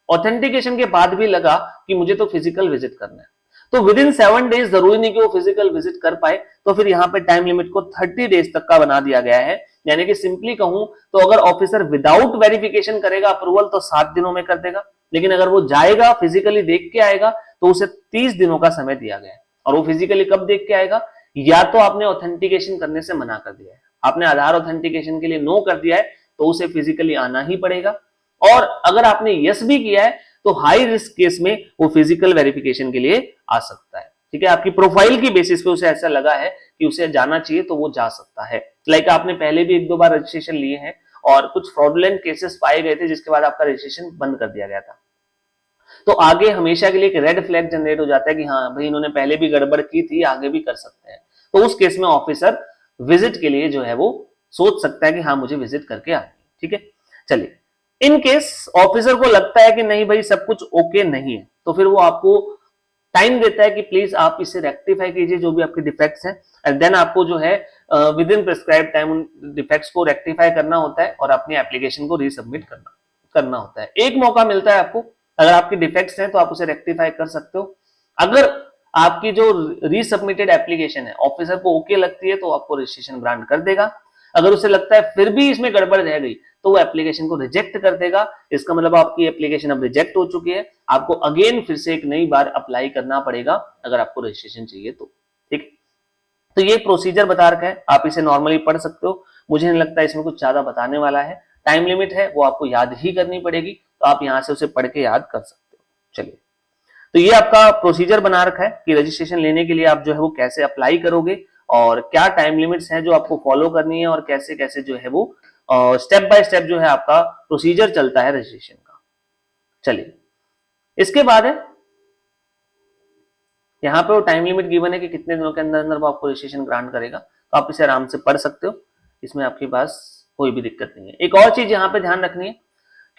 ऑथेंटिकेशन के बाद भी लगा कि मुझे तो फिजिकल विजिट करना है, तो विद इन 7 डेज, जरूरी नहीं कि वो फिजिकल विजिट कर पाए, तो फिर यहाँ पे टाइम लिमिट को 30 डेज तक का बना दिया गया है। यानी कि सिंपली कहूं तो अगर ऑफिसर विदाउट वेरिफिकेशन करेगा अप्रूवल तो 7 दिनों में कर देगा, लेकिन अगर वो जाएगा फिजिकली देख के आएगा तो उसे 30 दिनों का समय दिया गया है। और वो फिजिकली कब देख के आएगा, या तो आपने ऑथेंटिकेशन करने से मना कर दिया है, आपने आधार ऑथेंटिकेशन के लिए नो कर दिया है, तो उसे फिजिकली आना ही पड़ेगा। और अगर आपने यस भी किया है तो हाई रिस्क केस में वो फिजिकल वेरिफिकेशन के लिए आ सकता है। ठीक है, आपकी प्रोफाइल की बेसिस पे उसे ऐसा लगा है कि उसे जाना चाहिए तो वो जा सकता है। लाइक आपने पहले भी 1-2 बार रजिस्ट्रेशन लिए हैं और कुछ फ्रॉडुलेंट केसेस पाए गए थे जिसके बाद आपका रजिस्ट्रेशन बंद कर दिया गया था, तो आगे हमेशा के लिए एक रेड फ्लैग जनरेट हो जाता है कि हाँ भाई इन्होंने पहले भी गड़बड़ की थी, आगे भी कर सकते हैं। तो उस केस में ऑफिसर विजिट के लिए जो है वो सोच सकता है कि हाँ मुझे विजिट करके आनी है। ठीक है, चलिए, इन केस ऑफिसर को लगता है कि नहीं भाई सब कुछ ओके नहीं है, तो फिर वो आपको टाइम देता है कि प्लीज आप इसे रेक्टिफाई कीजिए जो भी आपके डिफेक्ट्स हैं, एंड देन आपको जो है विद इन प्रिस्क्राइब टाइम उन डिफेक्ट्स को रेक्टिफाई करना होता है और अपनी एप्लीकेशन को रीसबमिट करना होता है। एक मौका मिलता है आपको, अगर आपके डिफेक्ट्स हैं तो आप उसे रेक्टिफाई कर सकते हो। अगर आपकी जो रीसबमिटेड एप्लीकेशन है ऑफिसर को ओके लगती है तो आपको रजिस्ट्रेशन ग्रांट कर देगा। अगर उसे लगता है फिर भी इसमें गड़बड़ रह गई तो वो एप्लीकेशन को रिजेक्ट कर देगा। इसका मतलब आपकी एप्लीकेशन अब रिजेक्ट हो चुकी है, आपको अगेन फिर से एक नई बार अप्लाई करना पड़ेगा अगर आपको रजिस्ट्रेशन चाहिए तो। ठीक, तो ये प्रोसीजर बता रखा है, आप इसे नॉर्मली पढ़ सकते हो, मुझे नहीं लगता इसमें कुछ ज्यादा बताने वाला है। टाइम लिमिट है वो आपको याद ही करनी पड़ेगी, तो आप यहां से उसे पढ़ के याद कर सकते हो। चलिए, तो ये आपका प्रोसीजर बना रखा है कि रजिस्ट्रेशन लेने के लिए आप जो है वो कैसे अप्लाई करोगे और क्या टाइम लिमिट्स हैं जो आपको फॉलो करनी है और कैसे कैसे जो है वो स्टेप बाय स्टेप जो है आपका प्रोसीजर चलता है रजिस्ट्रेशन का। चलिए, इसके बाद है यहाँ पे वो टाइम लिमिट गिवन है कि कितने दिनों के अंदर अंदर वो आपको रजिस्ट्रेशन ग्रांट करेगा, तो आप इसे आराम से पढ़ सकते हो, इसमें आपके पास कोई भी दिक्कत नहीं है। एक और चीज यहाँ पे ध्यान रखनी है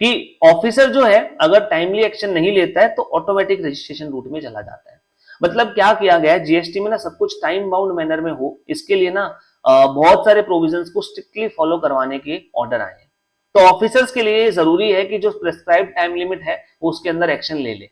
कि ऑफिसर जो है अगर टाइमली एक्शन नहीं लेता है तो ऑटोमेटिक रजिस्ट्रेशन रूट में चला जाता है। मतलब क्या किया गया है जीएसटी में ना, सब कुछ टाइम बाउंड मैनर में हो, इसके लिए ना बहुत सारे प्रोविजंस को स्ट्रिक्टली फॉलो करवाने के ऑर्डर आए हैं। तो ऑफिसर्स के लिए जरूरी है कि जो प्रेस्क्राइब टाइम लिमिट है वो उसके अंदर एक्शन ले ले।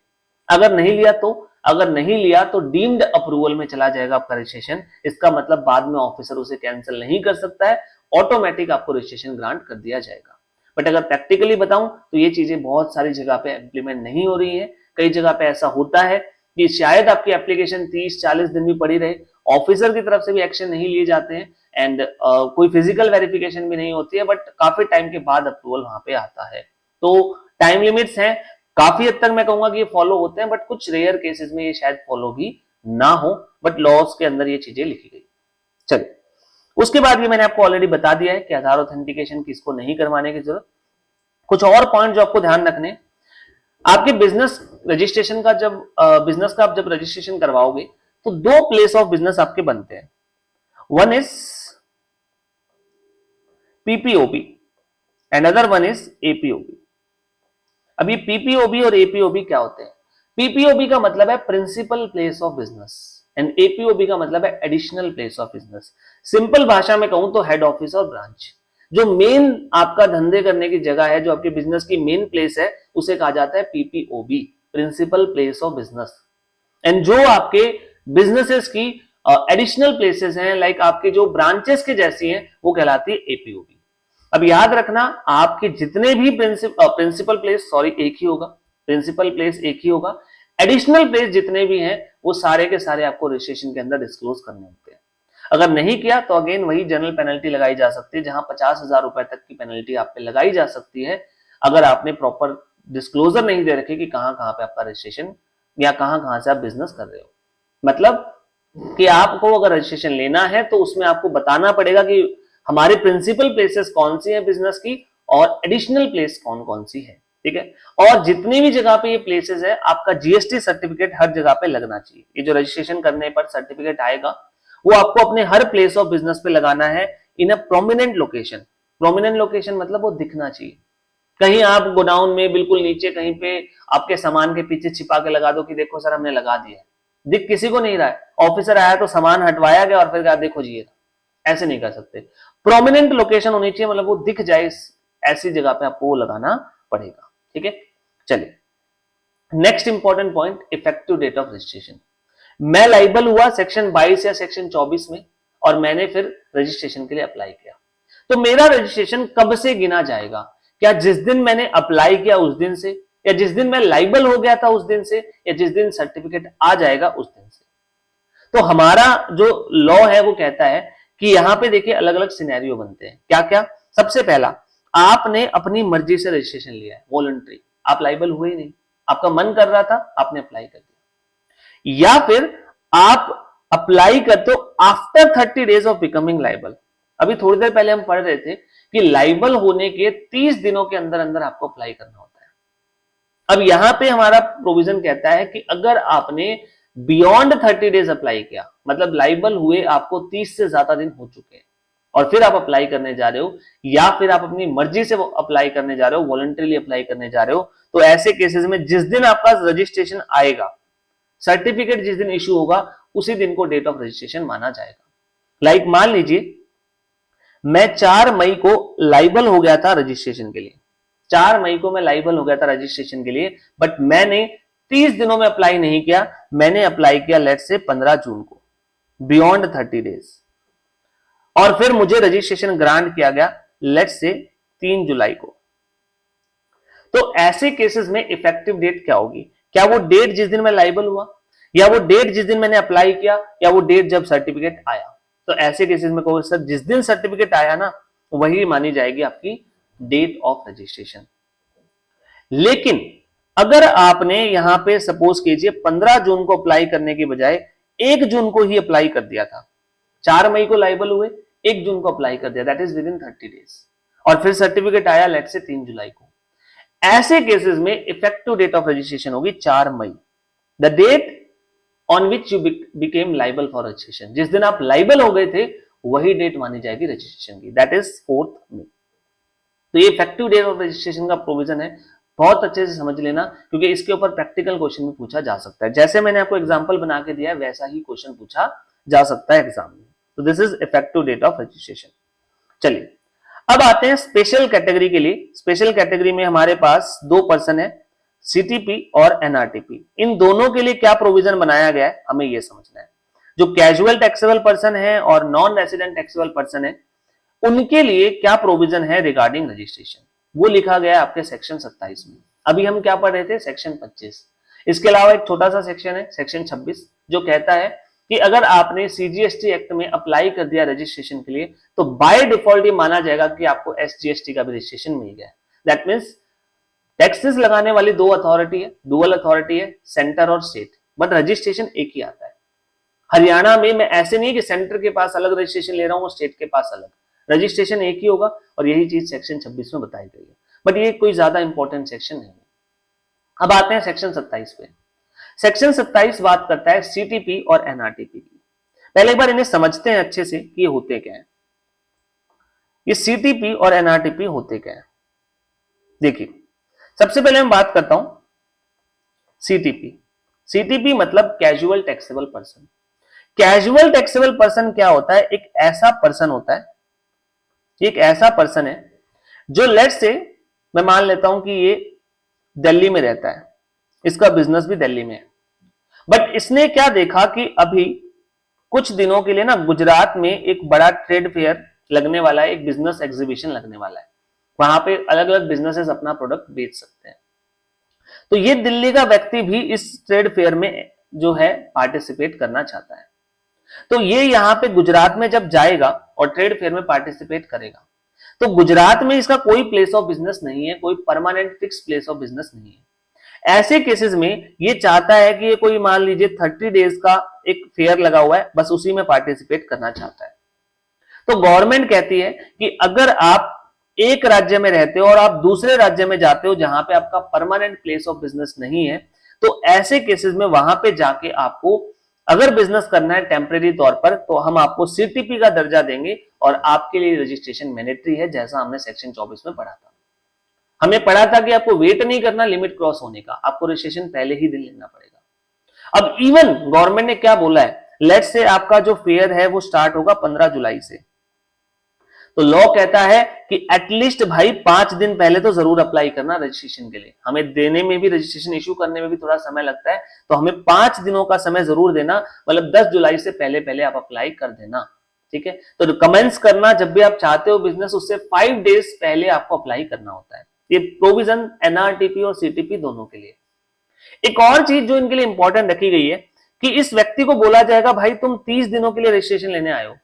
अगर नहीं लिया तो डीम्ड अप्रूवल में चला जाएगा आपका रजिस्ट्रेशन। इसका मतलब बाद में ऑफिसर उसे कैंसिल नहीं कर सकता है, ऑटोमेटिक आपको रजिस्ट्रेशन ग्रांट कर दिया जाएगा। बट अगर प्रैक्टिकली बताऊं तो ये चीजें बहुत सारी जगह पे इंप्लीमेंट नहीं हो रही है। कई जगह पे ऐसा होता है कि शायद आपकी एप्लीकेशन 30-40 दिन भी पड़ी रहे, ऑफिसर की तरफ से भी एक्शन नहीं लिए जाते हैं एंड कोई फिजिकल वेरिफिकेशन भी नहीं होती है, बट काफी टाइम के बाद अप्रूवल वहां पे आता है। तो टाइम लिमिट्स हैं, काफी हद तक मैं कहूंगा कि ये फॉलो होते हैं, बट कुछ रेयर केसेस में ये शायद फॉलो भी ना हो, बट लॉज के अंदर ये चीजें लिखी गई। चलिए, उसके बाद ये मैंने आपको ऑलरेडी बता दिया है कि आधार ऑथेंटिकेशन किसको नहीं करवाने की जरूरत। कुछ और पॉइंट जो आपको ध्यान रखने, आपके बिजनेस रजिस्ट्रेशन का जब बिजनेस का आप जब रजिस्ट्रेशन करवाओगे तो दो प्लेस ऑफ बिजनेस आपके बनते हैं। One is PPOB and other one is APOB. अब ये पीपीओबी और एपीओबी क्या होते हैं? पीपीओबी का मतलब है principal place of business and APOB का मतलब है additional place of business. Simple भाषा में कहूं तो हेड ऑफिस और ब्रांच, जो मेन आपका धंधे करने की जगह है, जो आपके बिजनेस की मेन प्लेस है, उसे कहा जाता है PPOB, principal place of business. And जो आपके बिजनेसेस की एडिशनल प्लेसेस हैं, लाइक आपके जो ब्रांचेस के जैसी हैं, वो कहलाती है एपीओबी। अब याद रखना, आपके जितने भी प्रिंसिपल प्लेस एक ही होगा, प्रिंसिपल प्लेस एक ही होगा, एडिशनल प्लेस जितने भी हैं वो सारे के सारे आपको रजिस्ट्रेशन के अंदर डिस्क्लोज करने होते हैं। अगर नहीं किया तो अगेन वही जनरल पेनल्टी लगाई जा सकती है, जहां 50,000 रुपए तक की पेनल्टी आप पे लगाई जा सकती है अगर आपने प्रॉपर डिस्क्लोजर नहीं दे रखे कि कहां कहां पे आपका रजिस्ट्रेशन या कहां कहां से आप बिजनेस कर रहे हो। मतलब कि आपको अगर रजिस्ट्रेशन लेना है तो उसमें आपको बताना पड़ेगा कि हमारे प्रिंसिपल प्लेसेस कौन सी है बिजनेस की और एडिशनल प्लेस कौन कौन सी है। ठीक है, और जितनी भी जगह पे ये प्लेसेस है, आपका जीएसटी सर्टिफिकेट हर जगह पे लगना चाहिए। ये जो रजिस्ट्रेशन करने पर सर्टिफिकेट आएगा वो आपको अपने हर प्लेस ऑफ बिजनेस पे लगाना है in a prominent location. Prominent location मतलब वो दिखना चाहिए। कहीं आप गोडाउन में बिल्कुल नीचे कहीं पे आपके सामान के पीछे छिपा के लगा दो कि देखो सर हमने लगा दिया है, दिख किसी को नहीं रहा है, ऑफिसर आया तो सामान हटवाया गया और फिर कहा देखो जी, ऐसे नहीं कर सकते। प्रोमिनेंट लोकेशन होनी चाहिए, मतलब वो दिख जाए, ऐसी जगह पे आपको वो लगाना पड़ेगा। ठीक है, चलिए next important point, effective date of registration. मैं लाइबल हुआ सेक्शन 22 या सेक्शन 24 में और मैंने फिर रजिस्ट्रेशन के लिए अप्लाई किया, तो मेरा रजिस्ट्रेशन कब से गिना जाएगा? क्या जिस दिन मैंने अप्लाई किया उस दिन से, या जिस दिन मैं लाइबल हो गया था उस दिन से, या जिस दिन सर्टिफिकेट आ जाएगा उस दिन से? तो हमारा जो लॉ है वो कहता है कि यहां पे देखिए अलग अलग सिनेरियो बनते हैं। क्या क्या? सबसे पहला, आपने अपनी मर्जी से रजिस्ट्रेशन लिया है, वॉलंटरी, आप लाइबल हुए ही नहीं, आपका मन कर रहा था, आपने अप्लाई कर दिया। या फिर आप अप्लाई करते हो after 30 days of becoming liable. अभी थोड़ी देर पहले हम पढ़ रहे थे कि लाइबल होने के 30 दिनों के अंदर अंदर आपको अप्लाई करना होता है। अब यहां पे हमारा प्रोविजन कहता है कि अगर आपने बियॉन्ड 30 डेज अप्लाई किया, मतलब लाइबल हुए आपको 30 से ज्यादा दिन हो चुके हैं और फिर आप अप्लाई करने जा रहे हो, या फिर आप अपनी मर्जी से अप्लाई करने जा रहे हो, वॉलंटरीली अप्लाई करने जा रहे हो, तो ऐसे केसेस में जिस दिन आपका रजिस्ट्रेशन आएगा, सर्टिफिकेट जिस दिन इश्यू होगा, उसी दिन को डेट ऑफ रजिस्ट्रेशन माना जाएगा। लाइक मान लीजिए मैं 4 मई को लाइबल हो गया था रजिस्ट्रेशन के लिए, 4 मई को मैं लाइबल हो गया था रजिस्ट्रेशन के लिए, बट मैंने 30 दिनों में अप्लाई नहीं किया, मैंने अप्लाई किया लेट से 15 जून को, बियॉन्ड 30 डेज। और फिर मुझे रजिस्ट्रेशन ग्रांट किया गया लेट्स से 3 जुलाई को। तो ऐसे केसेस में इफेक्टिव डेट क्या होगी? क्या वो डेट जिस दिन मैं लाइबल हुआ, या वो डेट जिस दिन मैंने अप्लाई किया, या वो डेट जब सर्टिफिकेट आया? तो ऐसे केसेस में कहोगे सर जिस दिन सर्टिफिकेट आया ना वही मानी जाएगी आपकी डेट ऑफ रजिस्ट्रेशन। लेकिन अगर आपने यहां पे सपोज कीजिए 15 जून को अप्लाई करने की बजाय 1 जून को ही अप्लाई कर दिया था, 4 मई को लाइबल हुए, 1 जून को अप्लाई कर दिया, that is with in 30 days, और फिर सर्टिफिकेट आया लेट से 3 जुलाई को, ऐसे केसेस में इफेक्टिव डेट ऑफ रजिस्ट्रेशन होगी 4 मई, the date on which you became liable for registration. जिस दिन आप लाइबल हो गए थे वही डेट मानी जाएगी रजिस्ट्रेशन की, दैट इज 4 मई। तो ये इफेक्टिव डेट ऑफ रजिस्ट्रेशन का प्रोविजन है, बहुत अच्छे से समझ लेना, क्योंकि इसके ऊपर प्रैक्टिकल क्वेश्चन भी पूछा जा सकता है। जैसे मैंने आपको एग्जांपल बना के दिया है वैसा ही क्वेश्चन पूछा जा सकता है एग्जाम में। तो this is effective date of registration. चलिए अब आते हैं स्पेशल कैटेगरी के लिए। स्पेशल कैटेगरी में हमारे पास 2 पर्सन है, सीटीपी और एनआरटीपी। इन दोनों के लिए क्या प्रोविजन बनाया गया है हमें यह समझना है। जो कैजुअल टैक्सेबल पर्सन है और नॉन रेसिडेंट टैक्सेबल पर्सन है उनके लिए क्या प्रोविजन है रिगार्डिंग रजिस्ट्रेशन, वो लिखा गया है आपके सेक्शन 27 में। अभी हम क्या पढ़ रहे थे? सेक्शन 25। इसके अलावा एक छोटा सा सेक्शन है सेक्शन 26 जो कहता है कि अगर आपने सीजीएसटी एक्ट में अप्लाई कर दिया रजिस्ट्रेशन के लिए तो बाय डिफॉल्ट ये माना जाएगा कि आपको एसजीएसटी का भी रजिस्ट्रेशन मिल गया। दैट मीन्स टैक्सेस लगाने वाली 2 अथॉरिटी है, डुअल अथॉरिटी है, सेंटर और स्टेट, बट रजिस्ट्रेशन एक ही आता है। हरियाणा में मैं ऐसे नहीं कि सेंटर के पास अलग रजिस्ट्रेशन ले रहा हूं और स्टेट के पास अलग, रजिस्ट्रेशन एक ही होगा और यही चीज सेक्शन 26 में बताई गई है, बट ये कोई ज्यादा इंपॉर्टेंट सेक्शन नहीं है। अब आते हैं सेक्शन 27 पे। सेक्शन 27 बात करता है सीटीपी और एनआरटीपी की। पहले एक बार इन्हें समझते हैं अच्छे से कि ये होते क्या है। ये सीटीपी और एनआरटीपी होते क्या है? देखिए सबसे पहले मैं बात करता हूं सीटीपी। सीटीपी मतलब casual taxable person. Casual taxable person क्या होता है? एक ऐसा पर्सन होता है, एक ऐसा पर्सन है जो लेट से मैं मान लेता हूं कि ये दिल्ली में रहता है, इसका बिजनेस भी दिल्ली में है, बट इसने क्या देखा कि अभी कुछ दिनों के लिए ना गुजरात में एक बड़ा ट्रेड फेयर लगने वाला है, एक बिजनेस एग्जीबिशन लगने वाला है, वहां पे अलग अलग बिजनेसेस अपना प्रोडक्ट बेच सकते हैं। तो ये दिल्ली का व्यक्ति भी इस ट्रेड फेयर में जो है पार्टिसिपेट करना चाहता है। तो ये यहां पे गुजरात में जब जाएगा और ट्रेड फेयर में पार्टिसिपेट करेगा तो गुजरात में इसका कोई प्लेस ऑफ बिजनेस नहीं है, कोई permanent fix place of business नहीं है। ऐसे केसेस में ये चाहता है कि ये कोई मान लीजिए 30 डेज का एक फेयर लगा हुआ है, बस उसी में पार्टिसिपेट करना चाहता है। तो गवर्नमेंट कहती है कि अगर आप एक राज्य में रहते हो और आप दूसरे राज्य में जाते हो जहां पे आपका परमानेंट प्लेस ऑफ बिजनेस नहीं है, तो ऐसे केसेस में वहां पे जाके आपको अगर बिजनेस करना है टेम्परेरी तौर पर तो हम आपको सीटीपी का दर्जा देंगे और आपके लिए रजिस्ट्रेशन मैंडेटरी है, जैसा हमने सेक्शन 24 में पढ़ा था। हमें पढ़ा था कि आपको वेट नहीं करना लिमिट क्रॉस होने का, आपको रजिस्ट्रेशन पहले ही दिन लेना पड़ेगा। अब इवन गवर्नमेंट ने क्या बोला है, लेट्स से आपका जो फेयर है वो स्टार्ट होगा 15 जुलाई से, तो लॉ कहता है कि एटलीस्ट भाई 5 दिन पहले तो जरूर अप्लाई करना रजिस्ट्रेशन के लिए। हमें देने में भी, रजिस्ट्रेशन इशू करने में भी थोड़ा समय लगता है, तो हमें 5 दिनों का समय जरूर देना, मतलब 10 जुलाई से पहले पहले आप अप्लाई कर देना, ठीक है। तो कमेंस करना जब भी आप चाहते हो बिजनेस, उससे 5 डेज पहले आपको अप्लाई करना होता है। ये प्रोविजन एनआरटीपी और सीटीपी दोनों के लिए। एक और चीज जो इनके लिए इंपॉर्टेंट रखी गई है कि इस व्यक्ति को बोला जाएगा भाई तुम 30 दिनों के लिए रजिस्ट्रेशन लेने आए हो,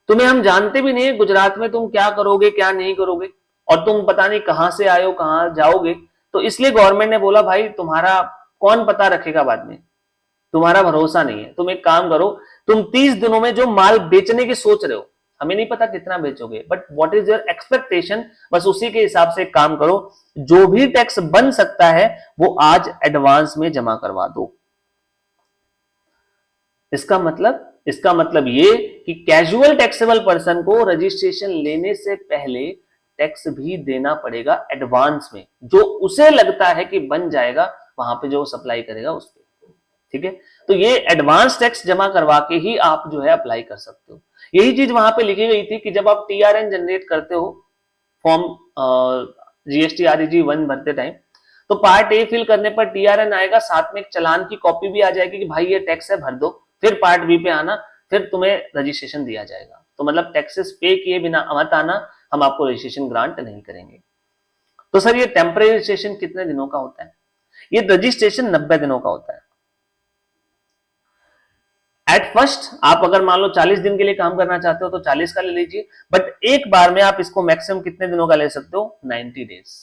तुम्हें हम जानते भी नहीं गुजरात में तुम क्या करोगे क्या नहीं करोगे, और तुम पता नहीं कहां से आए हो कहां जाओगे, तो इसलिए गवर्नमेंट ने बोला भाई तुम्हारा कौन पता रखेगा बाद में, तुम्हारा भरोसा नहीं है, तुम एक काम करो, तुम 30 दिनों में जो माल बेचने की सोच रहे हो, हमें नहीं पता कितना बेचोगे, but what is your expectation, बस उसी के हिसाब से काम करो, जो भी टैक्स बन सकता है वो आज एडवांस में जमा करवा दो। इसका मतलब ये कि कैजुअल टैक्सेबल पर्सन को रजिस्ट्रेशन लेने से पहले टैक्स भी देना पड़ेगा एडवांस में, जो उसे लगता है कि बन जाएगा वहां पे जो सप्लाई करेगा उस पे, ठीक है। तो ये एडवांस टैक्स जमा करवा के ही आप जो है अप्लाई कर सकते हो। यही चीज वहां पे लिखी गई थी कि जब आप टीआरएन जनरेट करते हो फॉर्म जीएसटी आरईजी 1 भरते टाइम, तो पार्ट ए फिल करने पर टीआरएन आएगा, साथ में एक चालान की कॉपी भी आ जाएगी कि भाई ये टैक्स है भर दो, फिर पार्ट बी पे आना, फिर तुम्हें रजिस्ट्रेशन दिया जाएगा। तो मतलब टैक्सेस पे किए बिना मत आना, हम आपको रजिस्ट्रेशन ग्रांट नहीं करेंगे। तो सर ये टेम्परेरी रजिस्ट्रेशन कितने दिनों का होता है? ये रजिस्ट्रेशन 90 दिनों का होता है। एट फर्स्ट आप अगर मान लो 40 दिन के लिए काम करना चाहते हो तो 40 का ले लीजिए, बट एक बार में आप इसको मैक्सिमम कितने दिनों का ले सकते हो? 90 डेज।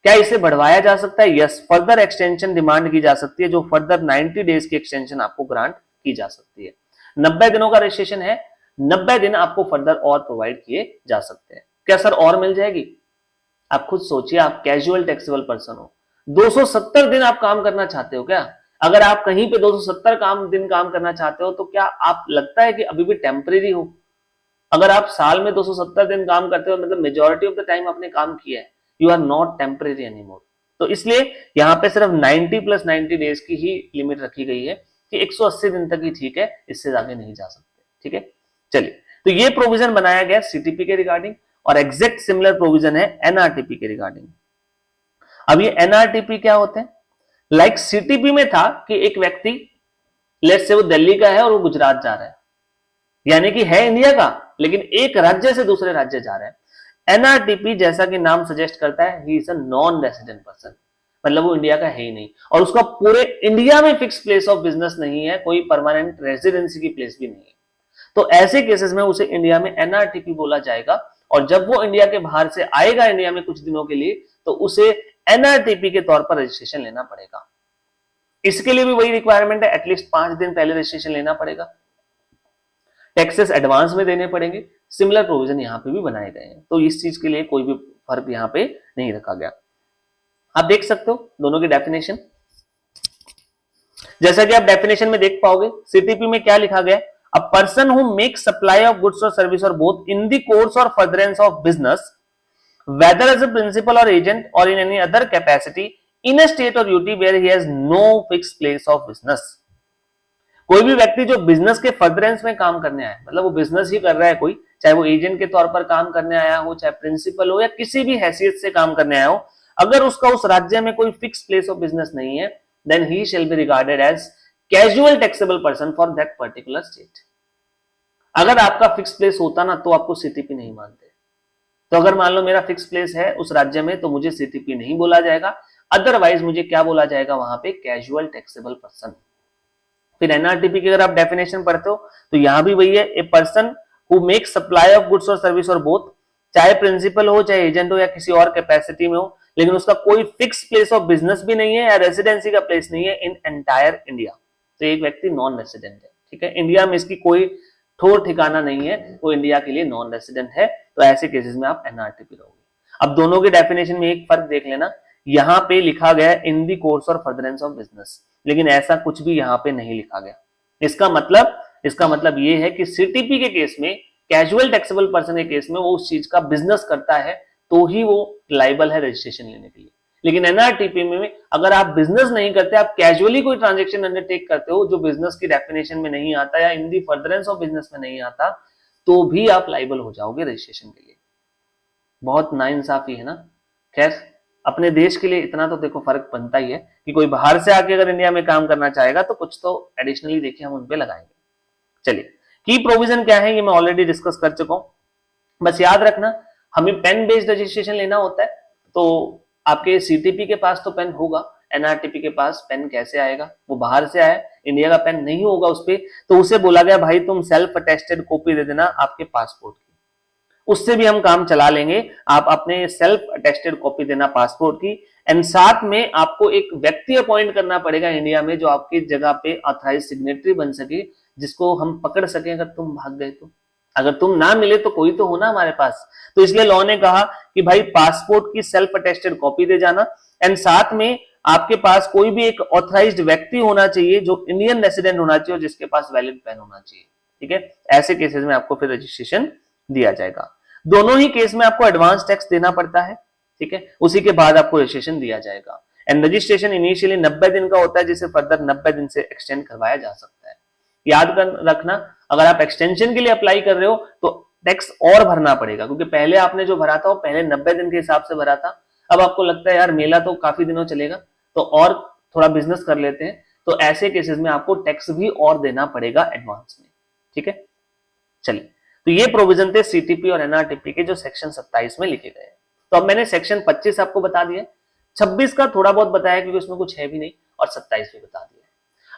क्या इसे बढ़वाया जा सकता है? यस, फर्दर एक्सटेंशन डिमांड की जा सकती है, जो फर्दर 90 डेज की एक्सटेंशन आपको ग्रांट की जा सकती है। 90 दिनों का रजिस्ट्रेशन है, 90 दिन आपको फर्दर और प्रोवाइड किए जा सकते हैं। क्या सर और मिल जाएगी? आप खुद सोचिए, आप कैजुअल टैक्सेबल पर्सन हो, 270 दिन आप काम करना चाहते हो क्या? अगर आप कहीं पे 270 दिन काम करना चाहते हो तो क्या आप लगता है कि अभी भी टेम्परेरी हो? अगर आप साल में 270 दिन काम करते हो मतलब मेजॉरिटी ऑफ द टाइम आपने काम किया है, you are not temporary anymore. तो इसलिए यहां पे सिर्फ 90 प्लस 90 डेज की ही लिमिट रखी गई है कि 180 दिन तक ही ठीक है, इससे आगे नहीं जा सकते। ठीक है, चलिए, तो ये प्रोविजन बनाया गया सीटीपी के रिगार्डिंग, और एग्जैक्ट सिमिलर प्रोविजन है एनआरटीपी के रिगार्डिंग। अब ये एनआरटीपी क्या होते हैं? लाइक सीटीपी में था कि एक व्यक्ति लेट्स से वो दिल्ली का है और वो गुजरात जा रहा है, यानी कि है इंडिया का लेकिन एक राज्य से दूसरे राज्य जा रहा है। एनआरटीपी जैसा कि नाम सजेस्ट करता है, he is a non resident person, मतलब वो इंडिया का है ही नहीं, और उसका पूरे इंडिया में फिक्स प्लेस ऑफ बिजनेस नहीं है, कोई परमानेंट रेजिडेंसी की प्लेस भी नहीं है। तो ऐसे केसेस में उसे इंडिया में एनआरटीपी बोला जाएगा, और जब वो इंडिया के बाहर से आएगा इंडिया में कुछ दिनों के लिए तो उसे एनआरटीपी के तौर पर रजिस्ट्रेशन लेना पड़ेगा। इसके लिए भी वही रिक्वायरमेंट है, एटलीस्ट 5 दिन पहले रजिस्ट्रेशन लेना पड़ेगा, टैक्सेस एडवांस में देने पड़ेंगे। सिमिलर प्रोविजन यहां पे भी बनाए गए हैं, तो इस चीज के लिए कोई भी फर्क यहां पे नहीं रखा गया। आप देख सकते हो दोनों की डेफिनेशन, जैसा कि आप डेफिनेशन में देख पाओगे सीटीपी में क्या लिखा गया, a person who make supply of goods और सर्विस और बोथ इन द कोर्स और furtherance of business whether as a principal or agent or in any other capacity in a state or UT where he has no fixed place of business। कोई भी व्यक्ति जो business के furtherance में काम करने आया, मतलब वो बिजनेस ही कर रहा है कोई, चाहे वो एजेंट के तौर पर काम करने आया हो, चाहे प्रिंसिपल हो, या किसी भी हैसियत से काम करने आया हो, अगर उसका उस राज्य में कोई फिक्स प्लेस ऑफ बिजनेस नहीं है, then he shall be regarded as casual taxable person for that particular state. अगर आपका फिक्स प्लेस होता ना तो आपको सीटीपी नहीं मानते। तो अगर मान लो मेरा फिक्स प्लेस है उस राज्य में तो मुझे सीटीपी नहीं बोला जाएगा, अदरवाइज मुझे क्या बोला जाएगा वहां पे? Casual taxable person. फिर एनआरटीपी की अगर आप डेफिनेशन पढ़ते हो तो यहां भी वही है, a person who make supply of goods और सर्विस और बोथ, चाहे प्रिंसिपल हो, चाहे एजेंट हो, या किसी और कैपेसिटी में हो, लेकिन उसका कोई फिक्स प्लेस ऑफ बिजनेस भी नहीं है या रेसिडेंसी का प्लेस नहीं है इन एंटायर इंडिया, तो एक व्यक्ति नॉन रेसिडेंट है। ठीक है, इंडिया में इसकी कोई ठोर ठिकाना नहीं है, वो इंडिया के लिए नॉन रेसिडेंट है, तो ऐसे केसेस में आप एनआरटीपी लोगे। अब दोनों के डेफिनेशन में एक फर्क देख लेना, यहां पे लिखा गया इन दी कोर्स और फर्दरेंस ऑफ बिजनेस, लेकिन ऐसा कुछ भी यहां पे नहीं लिखा गया। इसका मतलब ये है कि सीटीपी के केस में, कैजुअल टैक्सेबल पर्सन के केस में, वो उस चीज का बिजनेस करता है तो ही वो लाइबल है रजिस्ट्रेशन लेने के लिए। लेकिन एनआरटीपी में अगर आप बिजनेस नहीं करते, आप कैजुअली कोई ट्रांजेक्शन अंडरटेक करते हो जो बिजनेस की डेफिनेशन में नहीं आता या इन दी फर्दरेंस ऑफ बिजनेस में नहीं आता, तो भी आप लाइबल हो जाओगे रजिस्ट्रेशन के लिए। बहुत नाइंसाफी है ना। खैर, अपने देश के लिए इतना तो देखो फर्क बनता ही है कि कोई बाहर से आके अगर इंडिया में काम करना चाहेगा तो कुछ तो एडिशनली देखिए हम उन पे लगाएंगे। चलिए, की प्रोविजन क्या है ये मैं ऑलरेडी डिस्कस कर चुका हूं, बस याद रखना हमें पेन बेस्ड रजिस्ट्रेशन लेना होता है, तो आपके सीटीपी के पास तो पेन होगा, एनआरटीपी के पास पेन कैसे आएगा? वो बाहर से आया, इंडिया का पेन नहीं होगा उस पे, तो उसे बोला गया भाई तुम सेल्फ अटेस्टेड कॉपी दे देना आपके पासपोर्ट की, उससे भी हम काम चला लेंगे। आप अपने सेल्फ अटेस्टेड कॉपी देना पासपोर्ट की, एंड साथ में आपको एक व्यक्ति अपॉइंट करना पड़ेगा इंडिया में जो आपकी जगह पे ऑथराइज सिग्नेटरी बन सके, जिसको हम पकड़ सके अगर तुम भाग गए तो। अगर तुम ना मिले तो कोई तो होना हमारे पास, तो इसलिए लॉ ने कहा कि भाई पासपोर्ट की सेल्फ अटेस्टेड कॉपी दे जाना, एंड साथ में आपके पास कोई भी एक ऑथराइज्ड व्यक्ति होना चाहिए जो इंडियन रेसिडेंट होना चाहिए और जिसके पास वैलिड पेन होना चाहिए। ठीक है, ऐसे केसेस में आपको फिर रजिस्ट्रेशन दिया जाएगा। दोनों ही केस में आपको एडवांस टैक्स देना पड़ता है। ठीक है, उसी के बाद आपको रजिस्ट्रेशन दिया जाएगा, एंड रजिस्ट्रेशन इनिशियली 90 दिन का होता है, जिसे फर्दर 90 दिन से एक्सटेंड करवाया जा सकता है। याद कर रखना, अगर आप एक्सटेंशन के लिए अप्लाई कर रहे हो तो टैक्स और भरना पड़ेगा, क्योंकि पहले आपने जो भरा था वो पहले 90 दिन के हिसाब से भरा था, अब आपको लगता है यार मेला तो काफी दिनों चलेगा तो और थोड़ा बिजनेस कर लेते हैं, तो ऐसे केसेस में आपको टैक्स भी और देना पड़ेगा एडवांस में। ठीक है, चलिए, तो ये प्रोविजन थे सीटीपी और एनआरटीपी के जो सेक्शन 27 में लिखे गए। तो अब मैंने सेक्शन 25 आपको बता दिया, 26 का थोड़ा बहुत बताया क्योंकि उसमें कुछ है भी नहीं, और 27 भी बता दिया।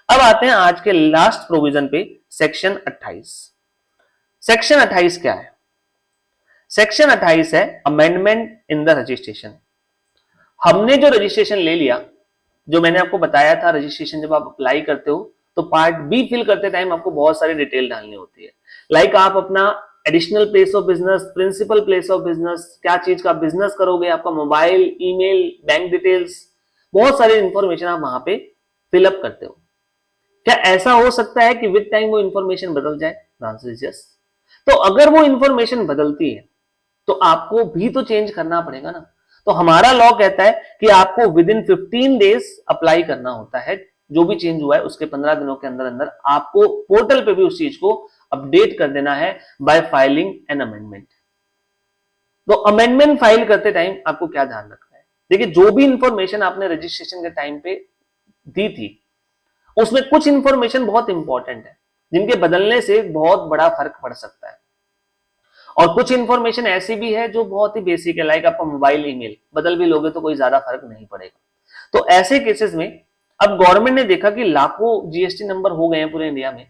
अब आते हैं आज के लास्ट प्रोविजन पे, सेक्शन 28। सेक्शन 28 क्या है? सेक्शन 28 है अमेंडमेंट इन द रजिस्ट्रेशन। हमने जो रजिस्ट्रेशन ले लिया, जो मैंने आपको बताया था, रजिस्ट्रेशन जब आप अप्लाई करते हो तो पार्ट बी फिल करते टाइम आपको बहुत सारी डिटेल डालनी होती है। लाइक आप अपना additional place of business, principal place of business, क्या चीज का बिजनेस करोगे, आपका मोबाइल, ईमेल, बैंक डिटेल्स, बहुत सारी इंफॉर्मेशन आप वहां पे फिलअप करते हो। क्या ऐसा हो सकता है कि विद टाइम वो इंफॉर्मेशन बदल जाए? Answer is yes. तो अगर वो इंफॉर्मेशन बदलती है तो आपको भी तो चेंज करना पड़ेगा ना। तो हमारा लॉ कहता है कि आपको विद इन 15 डेज अप्लाई करना होता है। जो भी चेंज हुआ है उसके 15 दिनों के अंदर अंदर आपको पोर्टल पे भी उस चीज को अपडेट कर देना है बाय फाइलिंग एन अमेंडमेंट। तो अमेंडमेंट फाइल करते टाइम आपको क्या ध्यान रखना है? देखिए, जो भी इंफॉर्मेशन आपने रजिस्ट्रेशन के टाइम पे दी थी उसमें कुछ इंफॉर्मेशन बहुत इंपॉर्टेंट है जिनके बदलने से बहुत बड़ा फर्क पड़ सकता है, और कुछ इंफॉर्मेशन ऐसी भी है जो बहुत ही बेसिक है, लाइक आपका मोबाइल, ईमेल बदल भी लोगे तो कोई ज्यादा फर्क नहीं पड़ेगा। तो ऐसे केसेस में अब गवर्नमेंट ने देखा कि लाखों जीएसटी नंबर हो गए हैं पूरे इंडिया में,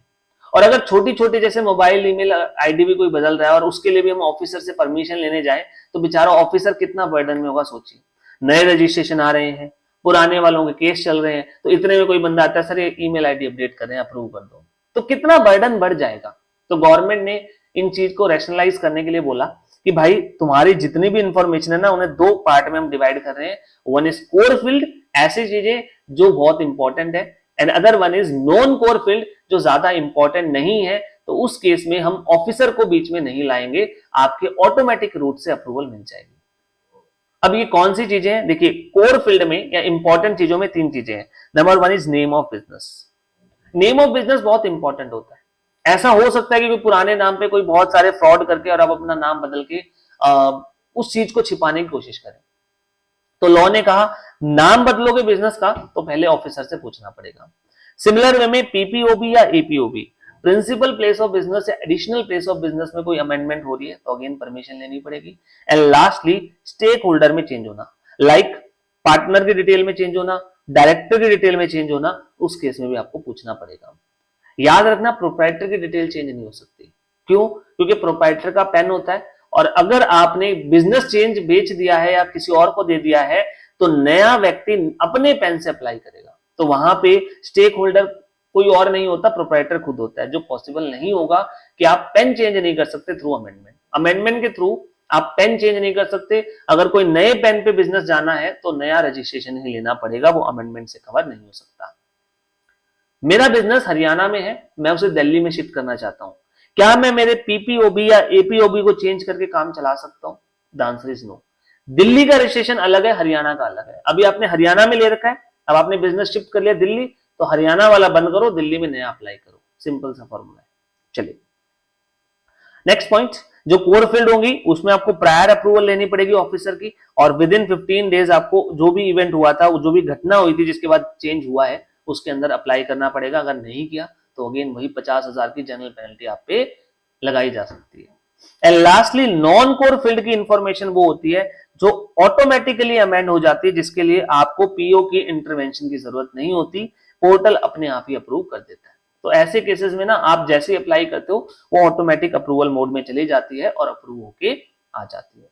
और अगर छोटी छोटी जैसे मोबाइल, ईमेल आईडी भी कोई बदल रहा है और उसके लिए भी हम ऑफिसर से परमिशन लेने जाए तो बेचारा ऑफिसर कितना बर्डन में होगा सोचिए। नए रजिस्ट्रेशन आ रहे हैं, पुराने वालों के केस चल रहे हैं, तो इतने में कोई बंदा आता है, सर ये ईमेल आईडी अपडेट करें, अप्रूव कर दो, तो कितना बर्डन बढ़ जाएगा। तो गवर्नमेंट ने इन चीज को रैशनलाइज करने के लिए बोला कि भाई तुम्हारी जितनी भी इंफॉर्मेशन है ना, उन्हें दो पार्ट में हम डिवाइड कर रहे हैं। वन इज कोर फील्ड, ऐसी चीजें जो बहुत इंपॉर्टेंट है, and other one is non core field, जो ज्यादा इंपॉर्टेंट नहीं है। तो उस केस में हम ऑफिसर को बीच में नहीं लाएंगे, आपके ऑटोमेटिक रूट से अप्रूवल मिल जाएगी। अब ये कौन सी चीजें हैं? देखिए, कोर फील्ड में या इंपॉर्टेंट चीजों में तीन चीजें हैं। Number one is name of business. Name of business बहुत इंपॉर्टेंट होता है। ऐसा हो सकता है कि कोई पुराने नाम पे कोई बहुत सारे फ्रॉड करके और आप अपना नाम बदल के उस चीज को छिपाने की कोशिश करें। तो लॉ ने कहा नाम बदलोगे बिजनेस का तो पहले ऑफिसर से पूछना पड़ेगा। सिमिलर वे में पीपीओबी या एपीओबी, प्रिंसिपल प्लेस ऑफ बिजनेस या एडिशनल प्लेस ऑफ बिजनेस में कोई अमेंडमेंट हो रही है तो अगेन परमिशन लेनी पड़ेगी। एंड लास्टली स्टेक होल्डर में चेंज होना, लाइक पार्टनर की डिटेल में चेंज होना, डायरेक्टर की डिटेल में चेंज होना, उस केस में भी आपको पूछना पड़ेगा। याद रखना, प्रोप्राइटर की डिटेल चेंज नहीं हो सकती। क्यों? क्योंकि प्रोप्राइटर का पेन होता है, और अगर आपने बिजनेस चेंज बेच दिया है या किसी और को दे दिया है तो नया व्यक्ति अपने पेन से अप्लाई करेगा। तो वहां पे स्टेक होल्डर कोई और नहीं होता, प्रोप्राइटर खुद होता है, जो पॉसिबल नहीं होगा कि आप पेन चेंज नहीं कर सकते थ्रू अमेंडमेंट। अमेंडमेंट के थ्रू आप पेन चेंज नहीं कर सकते। अगर कोई नए पेन पे बिजनेस जाना है तो नया रजिस्ट्रेशन ही लेना पड़ेगा, वो अमेंडमेंट से कवर नहीं हो सकता। मेरा बिजनेस हरियाणा में है, मैं उसे दिल्ली में शिफ्ट करना चाहता हूं, क्या मैं मेरे पीपीओबी या एपीओबी को चेंज करके काम चला सकता हूं? The answer is no. Delhi का रजिस्ट्रेशन अलग है, हरियाणा का अलग है। अभी आपने हरियाणा में ले रखा है, अब आपने बिजनेस शिफ्ट कर लिया दिल्ली, तो हरियाणा वाला बंद करो, दिल्ली में नया अप्लाई करो। सिंपल सा फॉर्मूला है। चलिए नेक्स्ट पॉइंट, जो कोर फील्ड होंगी उसमें आपको प्रायर अप्रूवल लेनी पड़ेगी ऑफिसर की, और विद इन 15 डेज आपको जो भी इवेंट हुआ था, जो भी घटना हुई थी जिसके बाद चेंज हुआ है, उसके अंदर अप्लाई करना पड़ेगा। अगर नहीं किया तो अगेन वही 50,000 की जनरल पेनल्टी आप पे लगाई जा सकती है। And lastly non core field की इंफॉर्मेशन वो होती है जो ऑटोमेटिकली अमेंड हो जाती है, जिसके लिए आपको पीओ की इंटरवेंशन की जरूरत नहीं होती, पोर्टल अपने आप ही अप्रूव कर देता है। तो ऐसे केसेस में ना आप जैसे अप्लाई करते हो वो ऑटोमेटिक अप्रूवल मोड में चली जाती है और अप्रूव होके आ जाती है।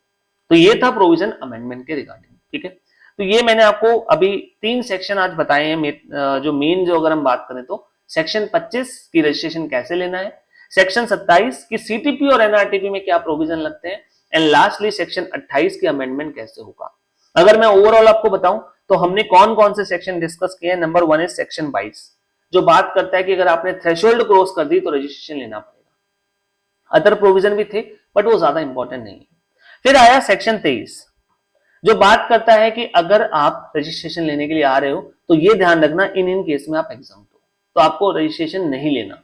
तो ये था प्रोविजन अमेंडमेंट के रिगार्डिंग। ठीक है, तो ये मैंने आपको अभी 3 सेक्शन आज बताए हैं। जो मेन, जो अगर हम बात करें तो सेक्शन 25 की रजिस्ट्रेशन कैसे लेना है, सेक्शन 27 की सीटीपी और एनआरटीपी में क्या प्रोविजन लगते हैं, एंड लास्टली सेक्शन 28 की अमेंडमेंट कैसे होगा। अगर मैं ओवरऑल आपको बताऊं तो हमने कौन कौन से सेक्शन डिस्कस किए हैं। नंबर 1 इज सेक्शन 22, जो बात करता है कि अगर आपने थ्रेशोल्ड क्रॉस कर दी तो रजिस्ट्रेशन लेना पड़ेगा। अदर प्रोविजन भी थे बट वो ज्यादा इंपॉर्टेंट नहीं है। फिर आया सेक्शन 23, जो बात करता है कि अगर आप रजिस्ट्रेशन लेने के लिए आ रहे हो तो ये ध्यान रखना इन केस में आप एग्जाम्प्ट हो, तो आपको रजिस्ट्रेशन नहीं लेना।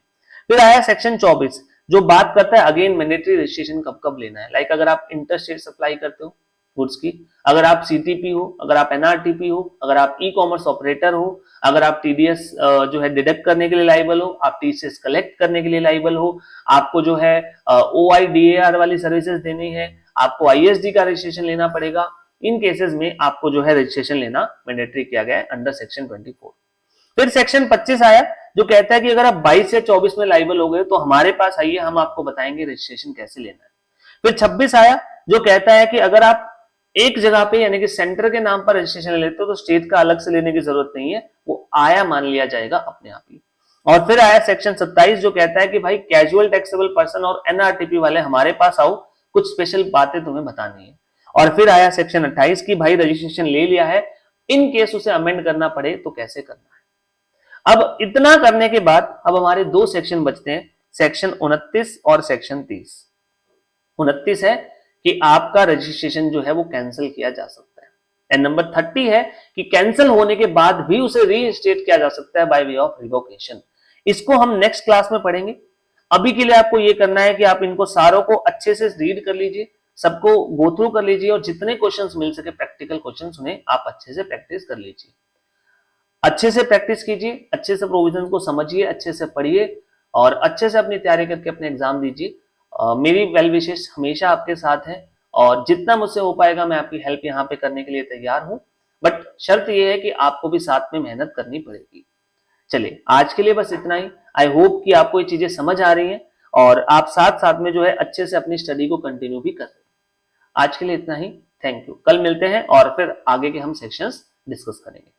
फिर आया सेक्शन 24, जो बात करता है अगेन मैंडेटरी रजिस्ट्रेशन कब कब लेना है। लाइक अगर आप इंटर स्टेट अप्लाई करते हो गुड्स की। अगर आप सीटीपी हो, अगर आप एनआरटीपी हो, अगर आप ई कॉमर्स ऑपरेटर हो, अगर आप टीडीएस जो है डिडक्ट करने के लिए लाइबल हो, आप टीसीएस कलेक्ट करने के लिए लाइबल हो, आपको जो है ओआईडीएआर वाली सर्विसेज देनी है, आपको आईएसडी का रजिस्ट्रेशन लेना पड़ेगा, इन केसेस में आपको जो है रजिस्ट्रेशन लेना मैंडेटरी किया गया है अंडर सेक्शन 24। फिर सेक्शन 25 आया जो कहता है कि अगर आप 22 या 24 में लाइबल हो गए तो हमारे पास आइए, हम आपको बताएंगे रजिस्ट्रेशन कैसे लेना है। फिर 26 आया जो कहता है कि अगर आप एक जगह पे यानी कि सेंटर के नाम पर रजिस्ट्रेशन लेते हो तो स्टेट का अलग से लेने की जरूरत नहीं है, वो आया मान लिया जाएगा अपने आप ही। और फिर आया सेक्शन 27 जो कहता है कि भाई कैजुअल टैक्सेबल पर्सन और एनआरटीपी वाले हमारे पास आओ, कुछ स्पेशल बातें तुम्हें बतानी है। और फिर आया सेक्शन 28 की भाई रजिस्ट्रेशन ले लिया है, इन केस उसे अमेंड करना पड़े तो कैसे करना है। अब इतना करने के बाद अब हमारे दो सेक्शन बचते हैं, सेक्शन 29 और सेक्शन 30। 29 है कि आपका रजिस्ट्रेशन जो है वो कैंसिल किया जा सकता है, एंड नंबर 30 है कि कैंसिल होने के बाद भी उसे रीइंस्टेट किया जा सकता है बाय वे ऑफ रिवोकेशन। इसको हम नेक्स्ट क्लास में पढ़ेंगे। अभी के लिए आपको ये करना है कि आप इनको सारों को अच्छे से रीड कर लीजिए, सबको गो थ्रू कर लीजिए और जितने क्वेश्चंस मिल सके प्रैक्टिकल क्वेश्चंस उन्हें आप अच्छे से प्रैक्टिस कर लीजिए। अच्छे से प्रैक्टिस कीजिए, अच्छे से प्रोविजन को समझिए, अच्छे से पढ़िए और अच्छे से अपनी तैयारी करके अपने एग्जाम दीजिए। मेरी वेल विशेष हमेशा आपके साथ है और जितना मुझसे हो पाएगा मैं आपकी हेल्प यहाँ पे करने के लिए तैयार हूँ, बट शर्त यह है कि आपको भी साथ में मेहनत करनी पड़ेगी। चलिए आज के लिए बस इतना ही। आई होप कि आपको ये चीजें समझ आ रही हैं और आप साथ साथ में जो है अच्छे से अपनी स्टडी को कंटिन्यू भी कर रहे हैं। आज के लिए इतना ही, थैंक यू। कल मिलते हैं और फिर आगे के हम सेक्शंस डिस्कस करेंगे।